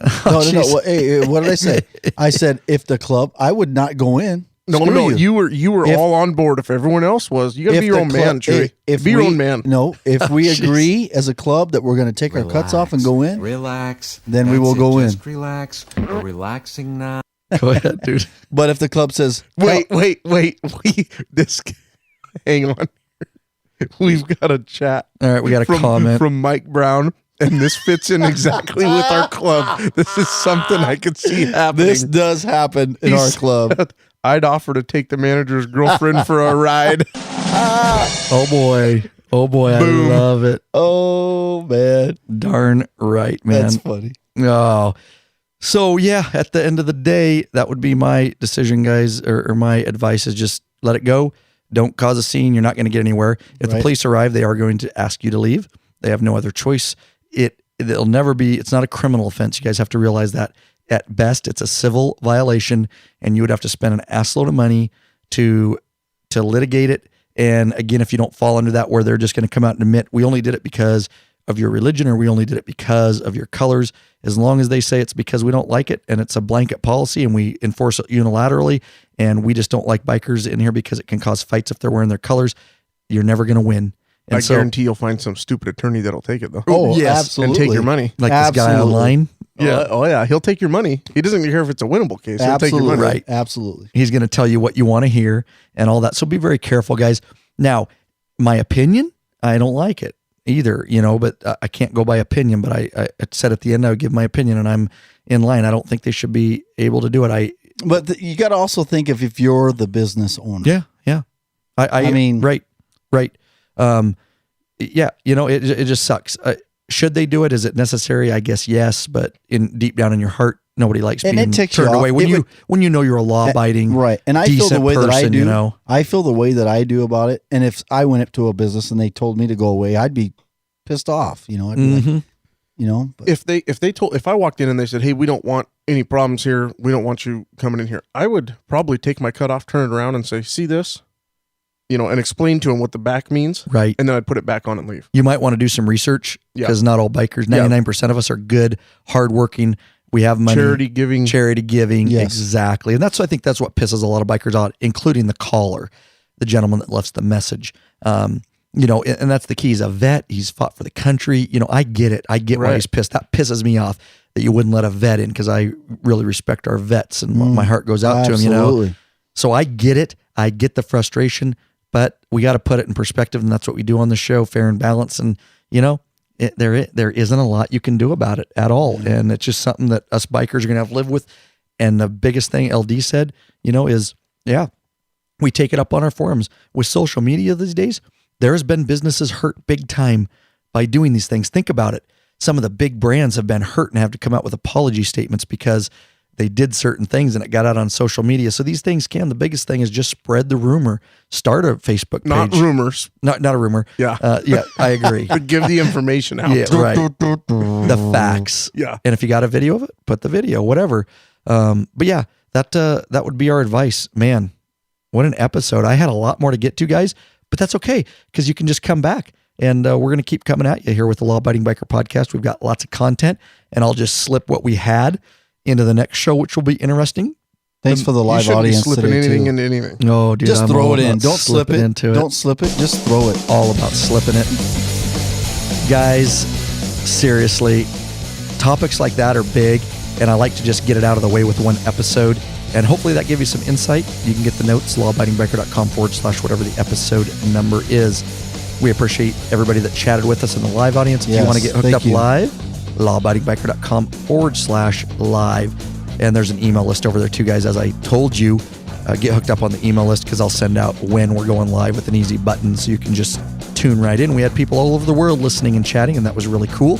No. jeez. Hey, what did I say? I said if the club, I would not go in. No, Screw you were If- all on board. If everyone else was, you got to If be your the own club- man, Chewy. Be your own man. No, if we Jeez. agree as a club that we're going to take our cuts off and go in, Relax. Then we will That's go it. in. Just relax. We're relaxing now. Go ahead, dude. but if the club says, Wait. Hang on. We've got a chat. All right. We got a comment. from Mike Brown, and this fits in exactly with our club. This is something I could see happening. this does happen in He our said, club. I'd offer to take the manager's girlfriend for a ride. Oh, boy. Oh, boy. Boom. I love it. Oh, man. Darn right, man. That's funny. Oh, so yeah, at the end of the day, that would be my decision, guys, or my advice is just let it go. Don't cause a scene. You're not going to get anywhere. If the Right. police arrive, they are going to ask you to leave. They have no other choice. It'll never be, it's not a criminal offense. You guys have to realize that. At best, it's a civil violation, and you would have to spend an assload of money to litigate it. And again, if you don't fall under that, where they're just going to come out and admit, we only did it because of your religion, or we only did it because of your colors, as long as they say it's because we don't like it and it's a blanket policy and we enforce it unilaterally and we just don't like bikers in here because it can cause fights if they're wearing their colors, you're never going to win. And I so, guarantee you'll find some stupid attorney that'll take it, though. Oh, yes, absolutely. and take your money. like this guy Absolutely. online, Oh, yeah. He'll take your money. He doesn't care if it's a winnable case. He'll take your Absolutely. money. Right. Absolutely. he's going to tell you what you want to hear and all that. So be very careful, guys. Now, my opinion, I don't like it either, but I can't go by opinion, but I said at the end, I would give my opinion and I'm in line. I don't think they should be able to do it. But you got to also think of if you're the business owner. Yeah. I mean, right. Yeah. It just sucks. Should they do it? Is it necessary? I guess yes, but deep down in your heart, nobody likes And being it takes you turned off. away when you know you're a law abiding, Right. And I feel the decent way that I person, do. I feel the way that I do about it. And if I went up to a business and they told me to go away, I'd be pissed off. I'd be like, Mhm. but If I walked in and they said, "Hey, we don't want any problems here. We don't want you coming in here," I would probably take my cutoff, turn it around, and say, "See this," and explain to them what the back means, Right. and then I'd put it back on and leave. You might want to do some research Yeah. because not all bikers, 99% of us are good, hardworking. We have money. Charity giving. Charity giving. Yes. Exactly. And I think that's what pisses a lot of bikers out, including the caller, the gentleman that left the message. And that's the key. He's a vet. He's fought for the country. I get it. I get why Right. he's pissed. That pisses me off that you wouldn't let a vet in because I really respect our vets and my heart goes out to him, absolutely. So I get it. I get the frustration, but we got to put it in perspective. And that's what we do on the show, fair and balanced. And, there isn't a lot you can do about it at all. And it's just something that us bikers are going to have to live with. And the biggest thing LD said, is, we take it up on our forums. With social media these days, there has been businesses hurt big time by doing these things. Think about it. Some of the big brands have been hurt and have to come out with apology statements because they did certain things and it got out on social media. So these things the biggest thing is just spread the rumor. Start a Facebook page. Not rumors. Not a rumor. Yeah. I agree. But give the information out. Yeah, right. The facts. Yeah. And if you got a video of it, put the video, whatever. But yeah, that would be our advice. Man, what an episode. I had a lot more to get to, guys, but that's okay because you can just come back. And we're going to keep coming at you here with the Law Abiding Biker podcast. We've got lots of content, and I'll just slip what we had into the next show, which will be interesting. Thanks for the live audience slipping today, anything too. into anything. No, dude, Just I'm throw all it in. about Don't slip slipping it. into it. Don't slip it. Just throw it. All about slipping it. Guys, seriously, topics like that are big, and I like to just get it out of the way with one episode. And hopefully that gave you some insight. You can get the notes, lawabidingbiker.com/whatever the episode number is. We appreciate everybody that chatted with us in the live audience. If you want to get hooked up live, lawabidingbiker.com/live. And there's an email list over there too, guys. As I told you, get hooked up on the email list because I'll send out when we're going live with an easy button so you can just tune right in. We had people all over the world listening and chatting, and that was really cool.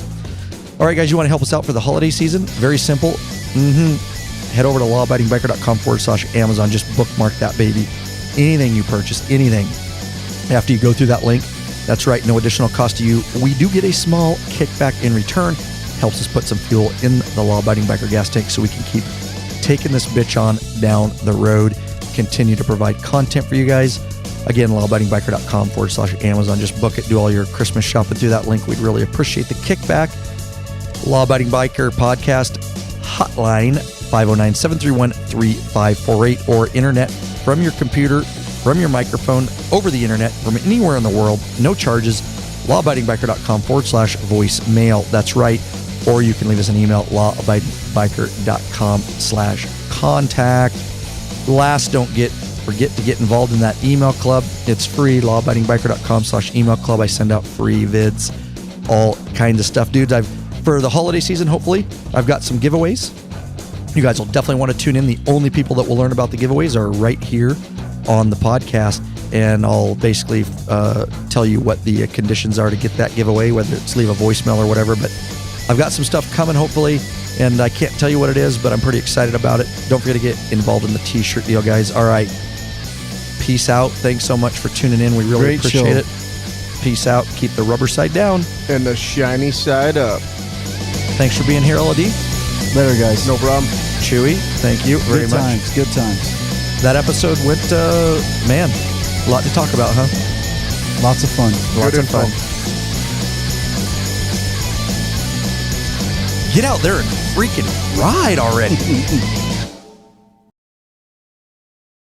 All right, guys, you want to help us out for the holiday season? Very simple. Head over to lawabidingbiker.com/Amazon. Just bookmark that baby. Anything you purchase, anything, after you go through that link, that's right, no additional cost to you. We do get a small kickback in return. Helps us put some fuel in the Law Abiding Biker gas tank so we can keep taking this bitch on down the road, continue to provide content for you guys. Again, lawabidingbiker.com/Amazon. Just book it, do all your Christmas shopping through that link. We'd really appreciate the kickback. Law Abiding Biker podcast hotline, 509-731-3548, or internet from your computer, from your microphone, over the internet, from anywhere in the world, no charges, lawabidingbiker.com/voicemail. That's right. Or you can leave us an email, lawabidingbiker.com/contact. Last, don't forget to get involved in that email club. It's free, lawabidingbiker.com/email club. I send out free vids, all kinds of stuff. Dudes, for the holiday season, hopefully, I've got some giveaways. You guys will definitely want to tune in. The only people that will learn about the giveaways are right here on the podcast, and I'll basically tell you what the conditions are to get that giveaway, whether it's leave a voicemail or whatever. But I've got some stuff coming, hopefully, and I can't tell you what it is, but I'm pretty excited about it. Don't forget to get involved in the t-shirt deal, guys. All right. Peace out. Thanks so much for tuning in. We really appreciate it. Peace out. Keep the rubber side down. And the shiny side up. Thanks for being here, LAD. Later, guys. No problem. Chewy, thank you very much. Good times. That episode went, man, a lot to talk about, huh? Lots of fun. Lots of fun. Get out there and freaking ride already.